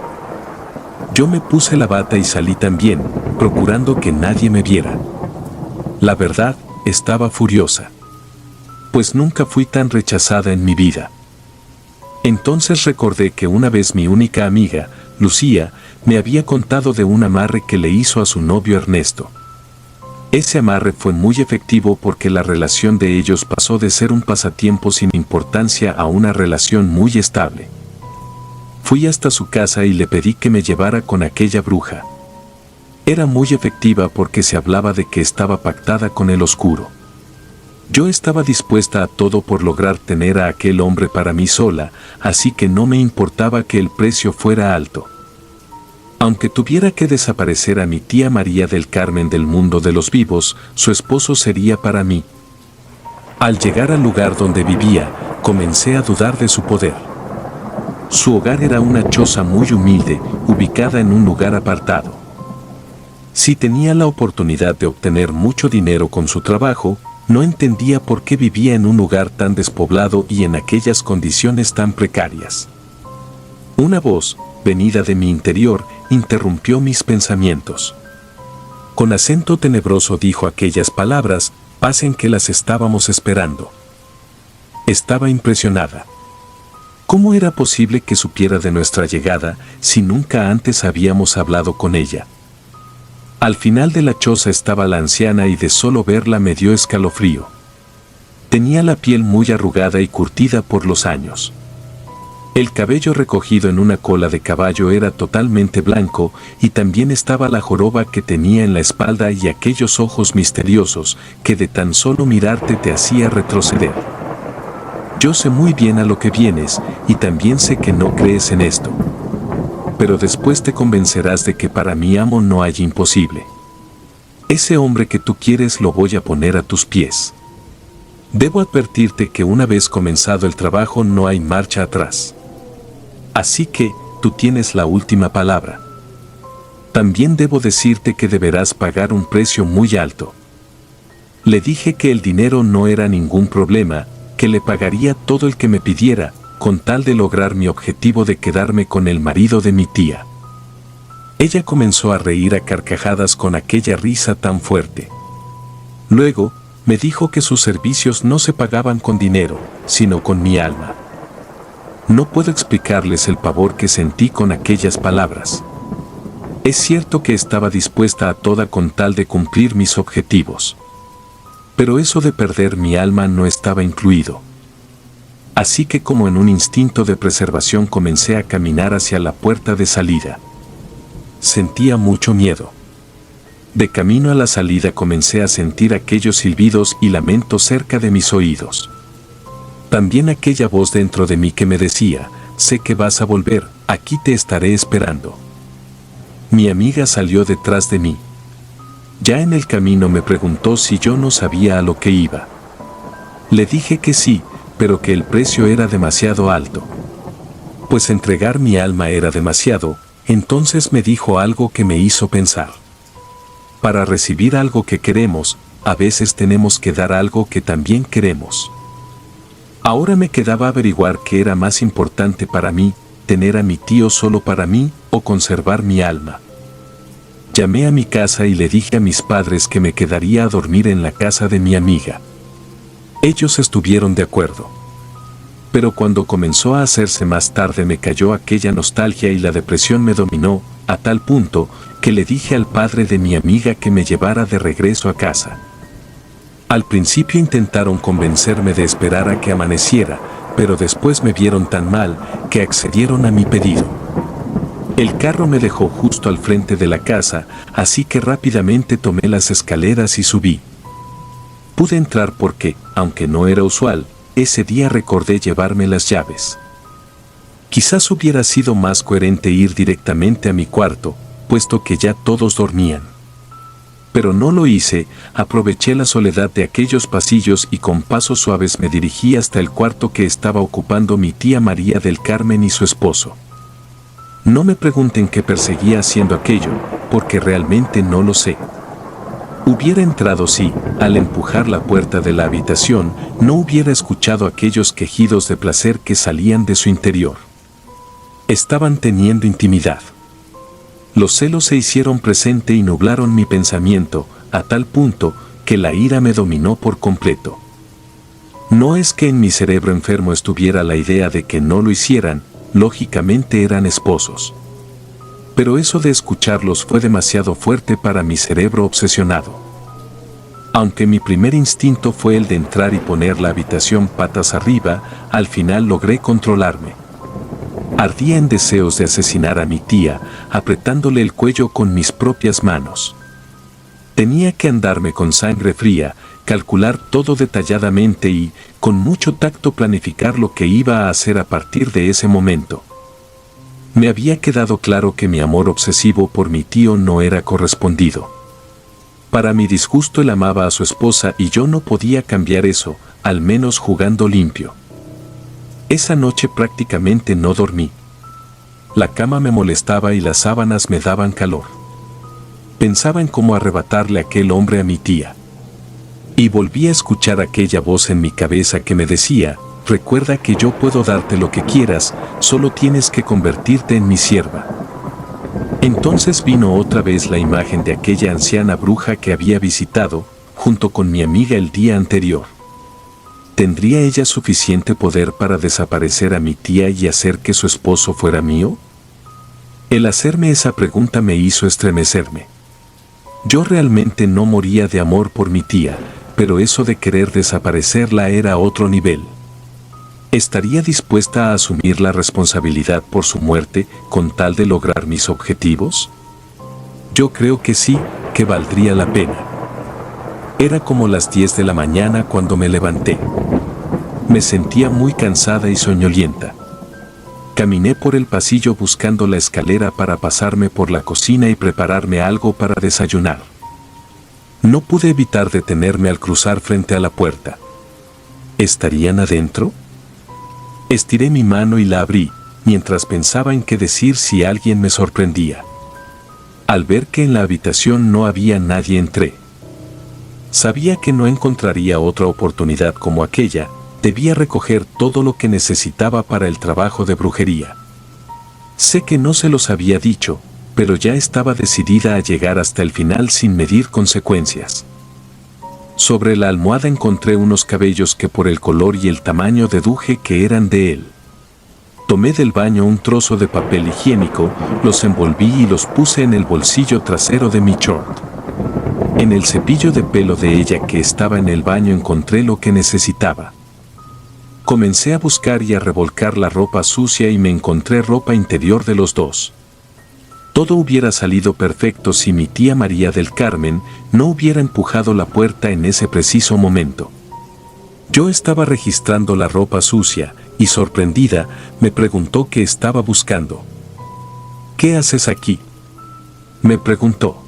Yo me puse la bata y salí también, procurando que nadie me viera. La verdad, estaba furiosa. Pues nunca fui tan rechazada en mi vida. Entonces recordé que una vez mi única amiga, Lucía, me había contado de un amarre que le hizo a su novio Ernesto. Ese amarre fue muy efectivo porque la relación de ellos pasó de ser un pasatiempo sin importancia a una relación muy estable. Fui hasta su casa y le pedí que me llevara con aquella bruja. Era muy efectiva porque se hablaba de que estaba pactada con el oscuro. Yo estaba dispuesta a todo por lograr tener a aquel hombre para mí sola, así que no me importaba que el precio fuera alto. Aunque tuviera que desaparecer a mi tía María del Carmen del mundo de los vivos, su esposo sería para mí. Al llegar al lugar donde vivía, comencé a dudar de su poder. Su hogar era una choza muy humilde, ubicada en un lugar apartado. Si tenía la oportunidad de obtener mucho dinero con su trabajo, no entendía por qué vivía en un lugar tan despoblado y en aquellas condiciones tan precarias. Una voz, venida de mi interior, interrumpió mis pensamientos. Con acento tenebroso dijo aquellas palabras: pasen que las estábamos esperando. Estaba impresionada. ¿Cómo era posible que supiera de nuestra llegada si nunca antes habíamos hablado con ella? Al final de la choza estaba la anciana y de solo verla me dio escalofrío. Tenía la piel muy arrugada y curtida por los años. El cabello recogido en una cola de caballo era totalmente blanco y también estaba la joroba que tenía en la espalda y aquellos ojos misteriosos que de tan solo mirarte te hacía retroceder. Yo sé muy bien a lo que vienes y también sé que no crees en esto. Pero después te convencerás de que para mi amo no hay imposible. Ese hombre que tú quieres lo voy a poner a tus pies. Debo advertirte que una vez comenzado el trabajo no hay marcha atrás. Así que, tú tienes la última palabra. También debo decirte que deberás pagar un precio muy alto. Le dije que el dinero no era ningún problema, que le pagaría todo el que me pidiera, con tal de lograr mi objetivo de quedarme con el marido de mi tía. Ella comenzó a reír a carcajadas con aquella risa tan fuerte. Luego, me dijo que sus servicios no se pagaban con dinero, sino con mi alma. No puedo explicarles el pavor que sentí con aquellas palabras. Es cierto que estaba dispuesta a toda con tal de cumplir mis objetivos. Pero eso de perder mi alma no estaba incluido. Así que como en un instinto de preservación comencé a caminar hacia la puerta de salida. Sentía mucho miedo. De camino a la salida comencé a sentir aquellos silbidos y lamentos cerca de mis oídos. También aquella voz dentro de mí que me decía: sé que vas a volver, aquí te estaré esperando. Mi amiga salió detrás de mí. Ya en el camino me preguntó si yo no sabía a lo que iba. Le dije que sí, pero que el precio era demasiado alto. Pues entregar mi alma era demasiado. Entonces me dijo algo que me hizo pensar. Para recibir algo que queremos, a veces tenemos que dar algo que también queremos. Ahora me quedaba averiguar qué era más importante para mí, tener a mi tío solo para mí o conservar mi alma. Llamé a mi casa y le dije a mis padres que me quedaría a dormir en la casa de mi amiga. Ellos estuvieron de acuerdo. Pero cuando comenzó a hacerse más tarde me cayó aquella nostalgia y la depresión me dominó, a tal punto que le dije al padre de mi amiga que me llevara de regreso a casa. Al principio intentaron convencerme de esperar a que amaneciera, pero después me vieron tan mal que accedieron a mi pedido. El carro me dejó justo al frente de la casa, así que rápidamente tomé las escaleras y subí. Pude entrar porque, aunque no era usual, ese día recordé llevarme las llaves. Quizás hubiera sido más coherente ir directamente a mi cuarto, puesto que ya todos dormían. Pero no lo hice, aproveché la soledad de aquellos pasillos y con pasos suaves me dirigí hasta el cuarto que estaba ocupando mi tía María del Carmen y su esposo. No me pregunten qué perseguía haciendo aquello, porque realmente no lo sé. Hubiera entrado si, al empujar la puerta de la habitación, no hubiera escuchado aquellos quejidos de placer que salían de su interior. Estaban teniendo intimidad. Los celos se hicieron presente y nublaron mi pensamiento, a tal punto que la ira me dominó por completo. No es que en mi cerebro enfermo estuviera la idea de que no lo hicieran, lógicamente eran esposos. Pero eso de escucharlos fue demasiado fuerte para mi cerebro obsesionado. Aunque mi primer instinto fue el de entrar y poner la habitación patas arriba, al final logré controlarme. Ardía en deseos de asesinar a mi tía, apretándole el cuello con mis propias manos. Tenía que andarme con sangre fría, calcular todo detalladamente y, con mucho tacto, planificar lo que iba a hacer a partir de ese momento. Me había quedado claro que mi amor obsesivo por mi tío no era correspondido. Para mi disgusto él amaba a su esposa y yo no podía cambiar eso, al menos jugando limpio. Esa noche prácticamente no dormí. La cama me molestaba y las sábanas me daban calor. Pensaba en cómo arrebatarle a aquel hombre a mi tía. Y volví a escuchar aquella voz en mi cabeza que me decía: recuerda que yo puedo darte lo que quieras, solo tienes que convertirte en mi sierva. Entonces vino otra vez la imagen de aquella anciana bruja que había visitado, junto con mi amiga el día anterior. ¿Tendría ella suficiente poder para desaparecer a mi tía y hacer que su esposo fuera mío? El hacerme esa pregunta me hizo estremecerme. Yo realmente no moría de amor por mi tía, pero eso de querer desaparecerla era otro nivel. ¿Estaría dispuesta a asumir la responsabilidad por su muerte con tal de lograr mis objetivos? Yo creo que sí, que valdría la pena. Era como las 10 de la mañana cuando me levanté. Me sentía muy cansada y soñolienta. Caminé por el pasillo buscando la escalera para pasarme por la cocina y prepararme algo para desayunar. No pude evitar detenerme al cruzar frente a la puerta. ¿Estarían adentro? Estiré mi mano y la abrí, mientras pensaba en qué decir si alguien me sorprendía. Al ver que en la habitación no había nadie, entré. Sabía que no encontraría otra oportunidad como aquella, debía recoger todo lo que necesitaba para el trabajo de brujería. Sé que no se los había dicho, pero ya estaba decidida a llegar hasta el final sin medir consecuencias. Sobre la almohada encontré unos cabellos que por el color y el tamaño deduje que eran de él. Tomé del baño un trozo de papel higiénico, los envolví y los puse en el bolsillo trasero de mi short. En el cepillo de pelo de ella que estaba en el baño encontré lo que necesitaba. Comencé a buscar y a revolcar la ropa sucia y me encontré ropa interior de los dos. Todo hubiera salido perfecto si mi tía María del Carmen no hubiera empujado la puerta en ese preciso momento. Yo estaba registrando la ropa sucia y sorprendida, me preguntó qué estaba buscando. ¿Qué haces aquí?, me preguntó.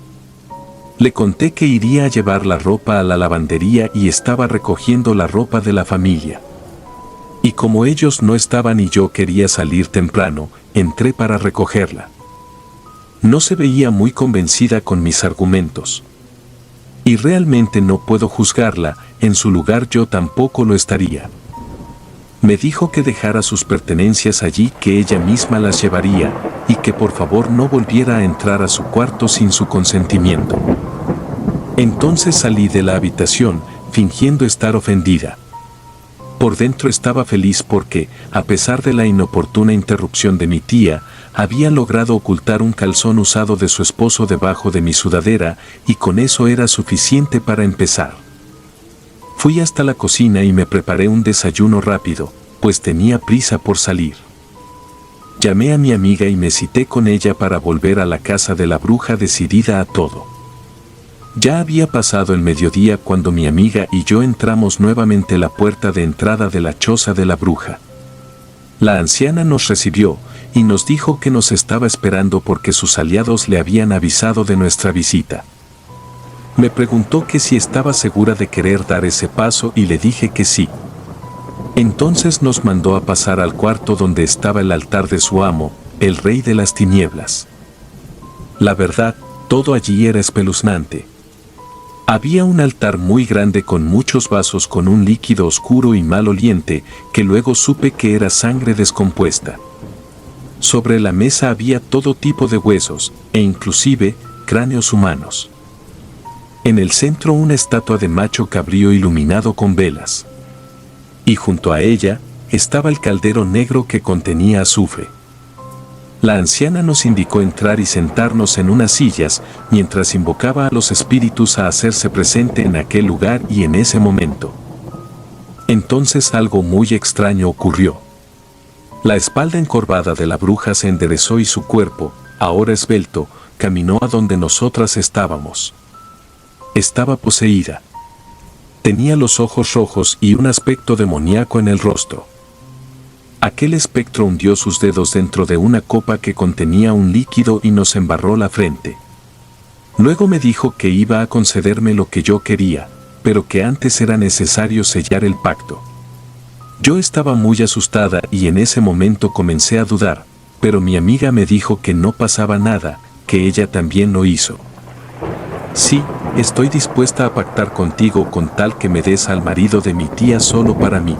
Le conté que iría a llevar la ropa a la lavandería y estaba recogiendo la ropa de la familia. Y como ellos no estaban y yo quería salir temprano, entré para recogerla. No se veía muy convencida con mis argumentos. Y realmente no puedo juzgarla, en su lugar yo tampoco lo estaría. Me dijo que dejara sus pertenencias allí, que ella misma las llevaría, y que por favor no volviera a entrar a su cuarto sin su consentimiento. Entonces salí de la habitación, fingiendo estar ofendida. Por dentro estaba feliz porque, a pesar de la inoportuna interrupción de mi tía, había logrado ocultar un calzón usado de su esposo debajo de mi sudadera, y con eso era suficiente para empezar. Fui hasta la cocina y me preparé un desayuno rápido, pues tenía prisa por salir. Llamé a mi amiga y me cité con ella para volver a la casa de la bruja decidida a todo. Ya había pasado el mediodía cuando mi amiga y yo entramos nuevamente la puerta de entrada de la choza de la bruja. La anciana nos recibió y nos dijo que nos estaba esperando porque sus aliados le habían avisado de nuestra visita. Me preguntó que si estaba segura de querer dar ese paso y le dije que sí. Entonces nos mandó a pasar al cuarto donde estaba el altar de su amo, el rey de las tinieblas. La verdad, todo allí era espeluznante. Había un altar muy grande con muchos vasos con un líquido oscuro y maloliente, que luego supe que era sangre descompuesta. Sobre la mesa había todo tipo de huesos, e inclusive cráneos humanos. En el centro una estatua de macho cabrío iluminado con velas. Y junto a ella estaba el caldero negro que contenía azufre. La anciana nos indicó entrar y sentarnos en unas sillas, mientras invocaba a los espíritus a hacerse presente en aquel lugar y en ese momento. Entonces algo muy extraño ocurrió. La espalda encorvada de la bruja se enderezó y su cuerpo, ahora esbelto, caminó a donde nosotras estábamos. Estaba poseída. Tenía los ojos rojos y un aspecto demoníaco en el rostro. Aquel espectro hundió sus dedos dentro de una copa que contenía un líquido y nos embarró la frente. Luego me dijo que iba a concederme lo que yo quería, pero que antes era necesario sellar el pacto. Yo estaba muy asustada y en ese momento comencé a dudar, pero mi amiga me dijo que no pasaba nada, que ella también lo hizo. Sí, estoy dispuesta a pactar contigo con tal que me des al marido de mi tía solo para mí.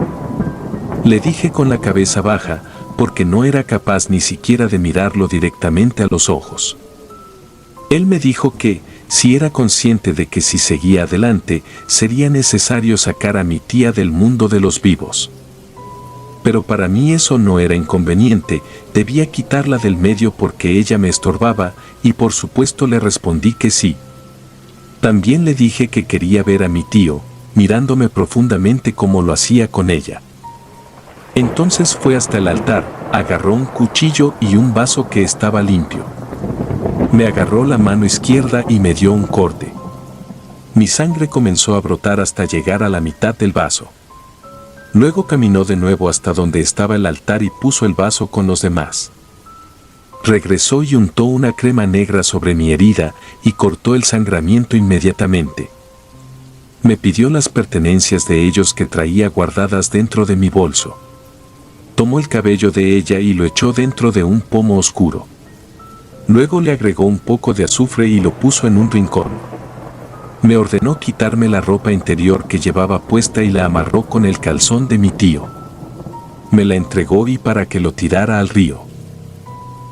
Le dije con la cabeza baja, porque no era capaz ni siquiera de mirarlo directamente a los ojos. Él me dijo que, si era consciente de que si seguía adelante, sería necesario sacar a mi tía del mundo de los vivos. Pero para mí eso no era inconveniente, debía quitarla del medio porque ella me estorbaba, y por supuesto le respondí que sí. También le dije que quería ver a mi tío, mirándome profundamente como lo hacía con ella. Entonces fue hasta el altar, agarró un cuchillo y un vaso que estaba limpio. Me agarró la mano izquierda y me dio un corte. Mi sangre comenzó a brotar hasta llegar a la mitad del vaso. Luego caminó de nuevo hasta donde estaba el altar y puso el vaso con los demás. Regresó y untó una crema negra sobre mi herida y cortó el sangramiento inmediatamente. Me pidió las pertenencias de ellos que traía guardadas dentro de mi bolso. Tomó el cabello de ella y lo echó dentro de un pomo oscuro. Luego le agregó un poco de azufre y lo puso en un rincón. Me ordenó quitarme la ropa interior que llevaba puesta y la amarró con el calzón de mi tío. Me la entregó y para que lo tirara al río.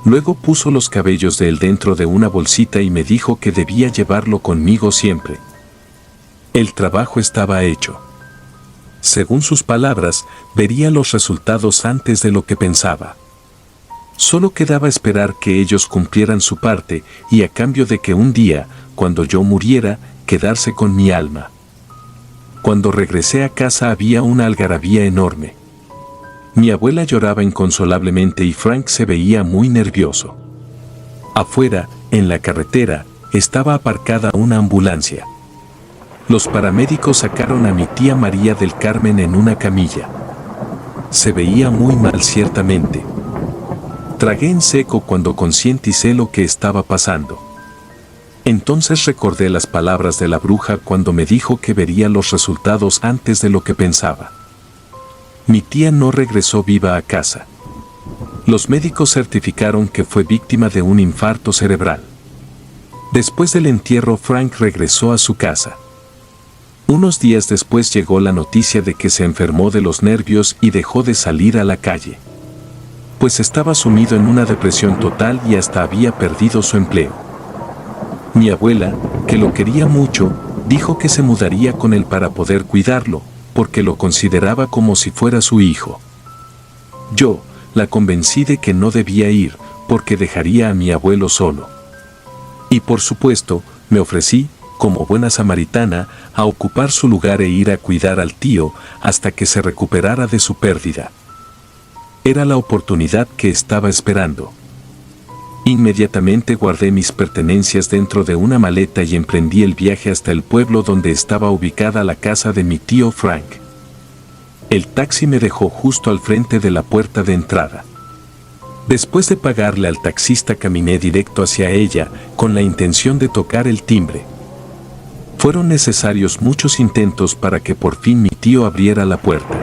Luego puso los cabellos de él dentro de una bolsita y me dijo que debía llevarlo conmigo siempre. El trabajo estaba hecho. Según sus palabras, vería los resultados antes de lo que pensaba. Solo quedaba esperar que ellos cumplieran su parte y a cambio de que un día, cuando yo muriera, quedarse con mi alma. Cuando regresé a casa había una algarabía enorme. Mi abuela lloraba inconsolablemente y Frank se veía muy nervioso. Afuera, en la carretera, estaba aparcada una ambulancia. Los paramédicos sacaron a mi tía María del Carmen en una camilla. Se veía muy mal ciertamente. Tragué en seco cuando concienticé lo que estaba pasando. Entonces recordé las palabras de la bruja cuando me dijo que vería los resultados antes de lo que pensaba. Mi tía no regresó viva a casa. Los médicos certificaron que fue víctima de un infarto cerebral. Después del entierro, Frank regresó a su casa. Unos días después llegó la noticia de que se enfermó de los nervios y dejó de salir a la calle. Pues estaba sumido en una depresión total y hasta había perdido su empleo. Mi abuela, que lo quería mucho, dijo que se mudaría con él para poder cuidarlo, porque lo consideraba como si fuera su hijo. Yo la convencí de que no debía ir, porque dejaría a mi abuelo solo. Y por supuesto, me ofrecí, como buena samaritana, a ocupar su lugar e ir a cuidar al tío hasta que se recuperara de su pérdida. Era la oportunidad que estaba esperando. Inmediatamente guardé mis pertenencias dentro de una maleta y emprendí el viaje hasta el pueblo donde estaba ubicada la casa de mi tío Frank. El taxi me dejó justo al frente de la puerta de entrada. Después de pagarle al taxista, caminé directo hacia ella con la intención de tocar el timbre. Fueron necesarios muchos intentos para que por fin mi tío abriera la puerta.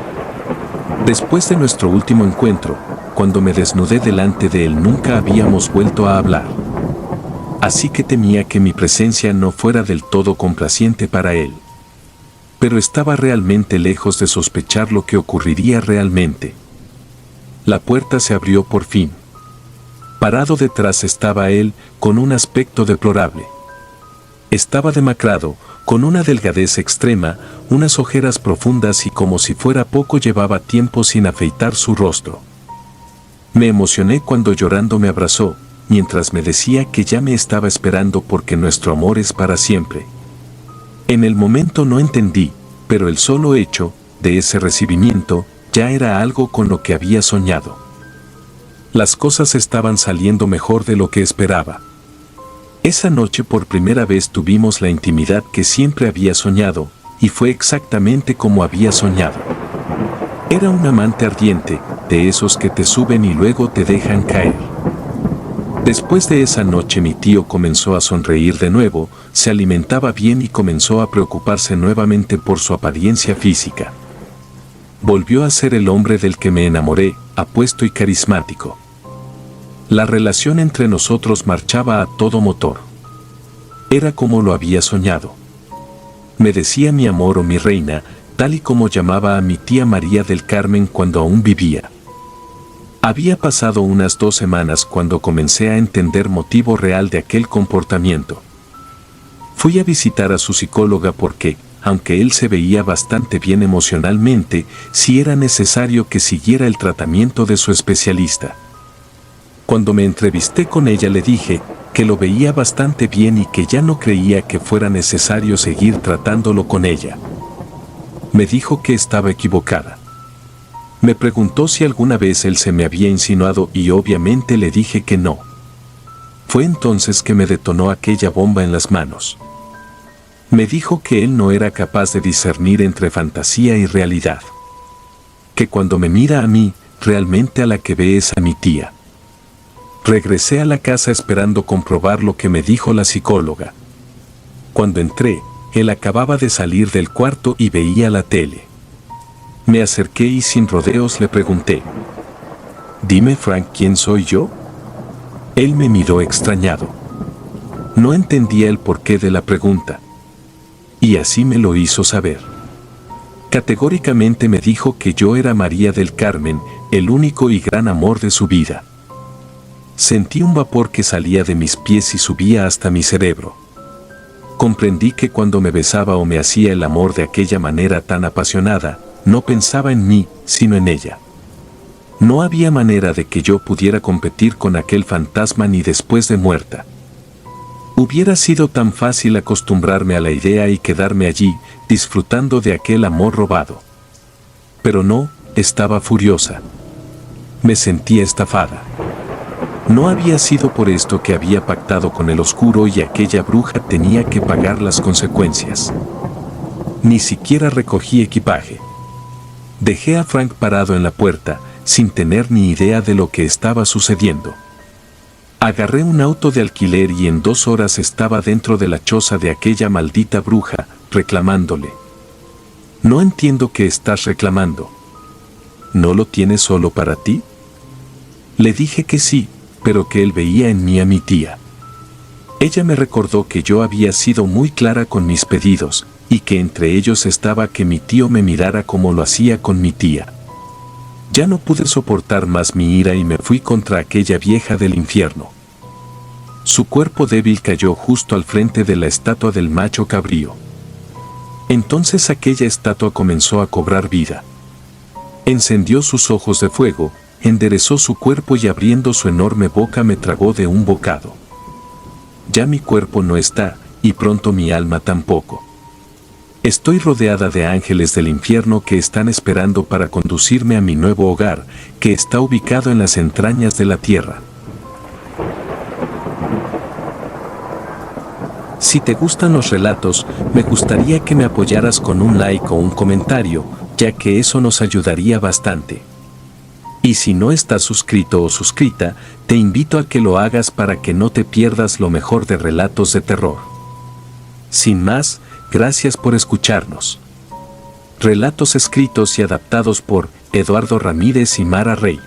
Después de nuestro último encuentro, cuando me desnudé delante de él, nunca habíamos vuelto a hablar. Así que temía que mi presencia no fuera del todo complaciente para él. Pero estaba realmente lejos de sospechar lo que ocurriría realmente. La puerta se abrió por fin. Parado detrás estaba él, con un aspecto deplorable. Estaba demacrado, con una delgadez extrema, unas ojeras profundas y como si fuera poco llevaba tiempo sin afeitar su rostro. Me emocioné cuando llorando me abrazó, mientras me decía que ya me estaba esperando porque nuestro amor es para siempre. En el momento no entendí, pero el solo hecho de ese recibimiento ya era algo con lo que había soñado. Las cosas estaban saliendo mejor de lo que esperaba. Esa noche por primera vez tuvimos la intimidad que siempre había soñado, y fue exactamente como había soñado. Era un amante ardiente, de esos que te suben y luego te dejan caer. Después de esa noche mi tío comenzó a sonreír de nuevo, se alimentaba bien y comenzó a preocuparse nuevamente por su apariencia física. Volvió a ser el hombre del que me enamoré, apuesto y carismático. La relación entre nosotros marchaba a todo motor. Era como lo había soñado. Me decía mi amor o mi reina, tal y como llamaba a mi tía María del Carmen cuando aún vivía. Había pasado unas 2 semanas cuando comencé a entender motivo real de aquel comportamiento. Fui a visitar a su psicóloga porque, aunque él se veía bastante bien emocionalmente, sí era necesario que siguiera el tratamiento de su especialista. Cuando me entrevisté con ella le dije que lo veía bastante bien y que ya no creía que fuera necesario seguir tratándolo con ella. Me dijo que estaba equivocada. Me preguntó si alguna vez él se me había insinuado y obviamente le dije que no. Fue entonces que me detonó aquella bomba en las manos. Me dijo que él no era capaz de discernir entre fantasía y realidad. Que cuando me mira a mí, realmente a la que ve es a mi tía. Regresé a la casa esperando comprobar lo que me dijo la psicóloga. Cuando entré, él acababa de salir del cuarto y veía la tele. Me acerqué y sin rodeos le pregunté: «Dime, Frank, ¿quién soy yo?». Él me miró extrañado. No entendía el porqué de la pregunta. Y así me lo hizo saber. Categóricamente me dijo que yo era María del Carmen, el único y gran amor de su vida. Sentí un vapor que salía de mis pies y subía hasta mi cerebro. Comprendí que cuando me besaba o me hacía el amor de aquella manera tan apasionada, no pensaba en mí, sino en ella. No había manera de que yo pudiera competir con aquel fantasma ni después de muerta. Hubiera sido tan fácil acostumbrarme a la idea y quedarme allí, disfrutando de aquel amor robado. Pero no, estaba furiosa. Me sentía estafada. No había sido por esto que había pactado con el oscuro y aquella bruja tenía que pagar las consecuencias. Ni siquiera recogí equipaje. Dejé a Frank parado en la puerta, sin tener ni idea de lo que estaba sucediendo. Agarré un auto de alquiler y en 2 horas estaba dentro de la choza de aquella maldita bruja, reclamándole. No entiendo qué estás reclamando. ¿No lo tienes solo para ti? Le dije que sí, pero que él veía en mí a mi tía. Ella me recordó que yo había sido muy clara con mis pedidos, y que entre ellos estaba que mi tío me mirara como lo hacía con mi tía. Ya no pude soportar más mi ira y me fui contra aquella vieja del infierno. Su cuerpo débil cayó justo al frente de la estatua del macho cabrío. Entonces aquella estatua comenzó a cobrar vida. Encendió sus ojos de fuego, enderezó su cuerpo y abriendo su enorme boca me tragó de un bocado. Ya mi cuerpo no está, y pronto mi alma tampoco. Estoy rodeada de ángeles del infierno que están esperando para conducirme a mi nuevo hogar, que está ubicado en las entrañas de la tierra. Si te gustan los relatos, me gustaría que me apoyaras con un like o un comentario, ya que eso nos ayudaría bastante. Y si no estás suscrito o suscrita, te invito a que lo hagas para que no te pierdas lo mejor de relatos de terror. Sin más, gracias por escucharnos. Relatos escritos y adaptados por Eduardo Ramírez y Mara Rey.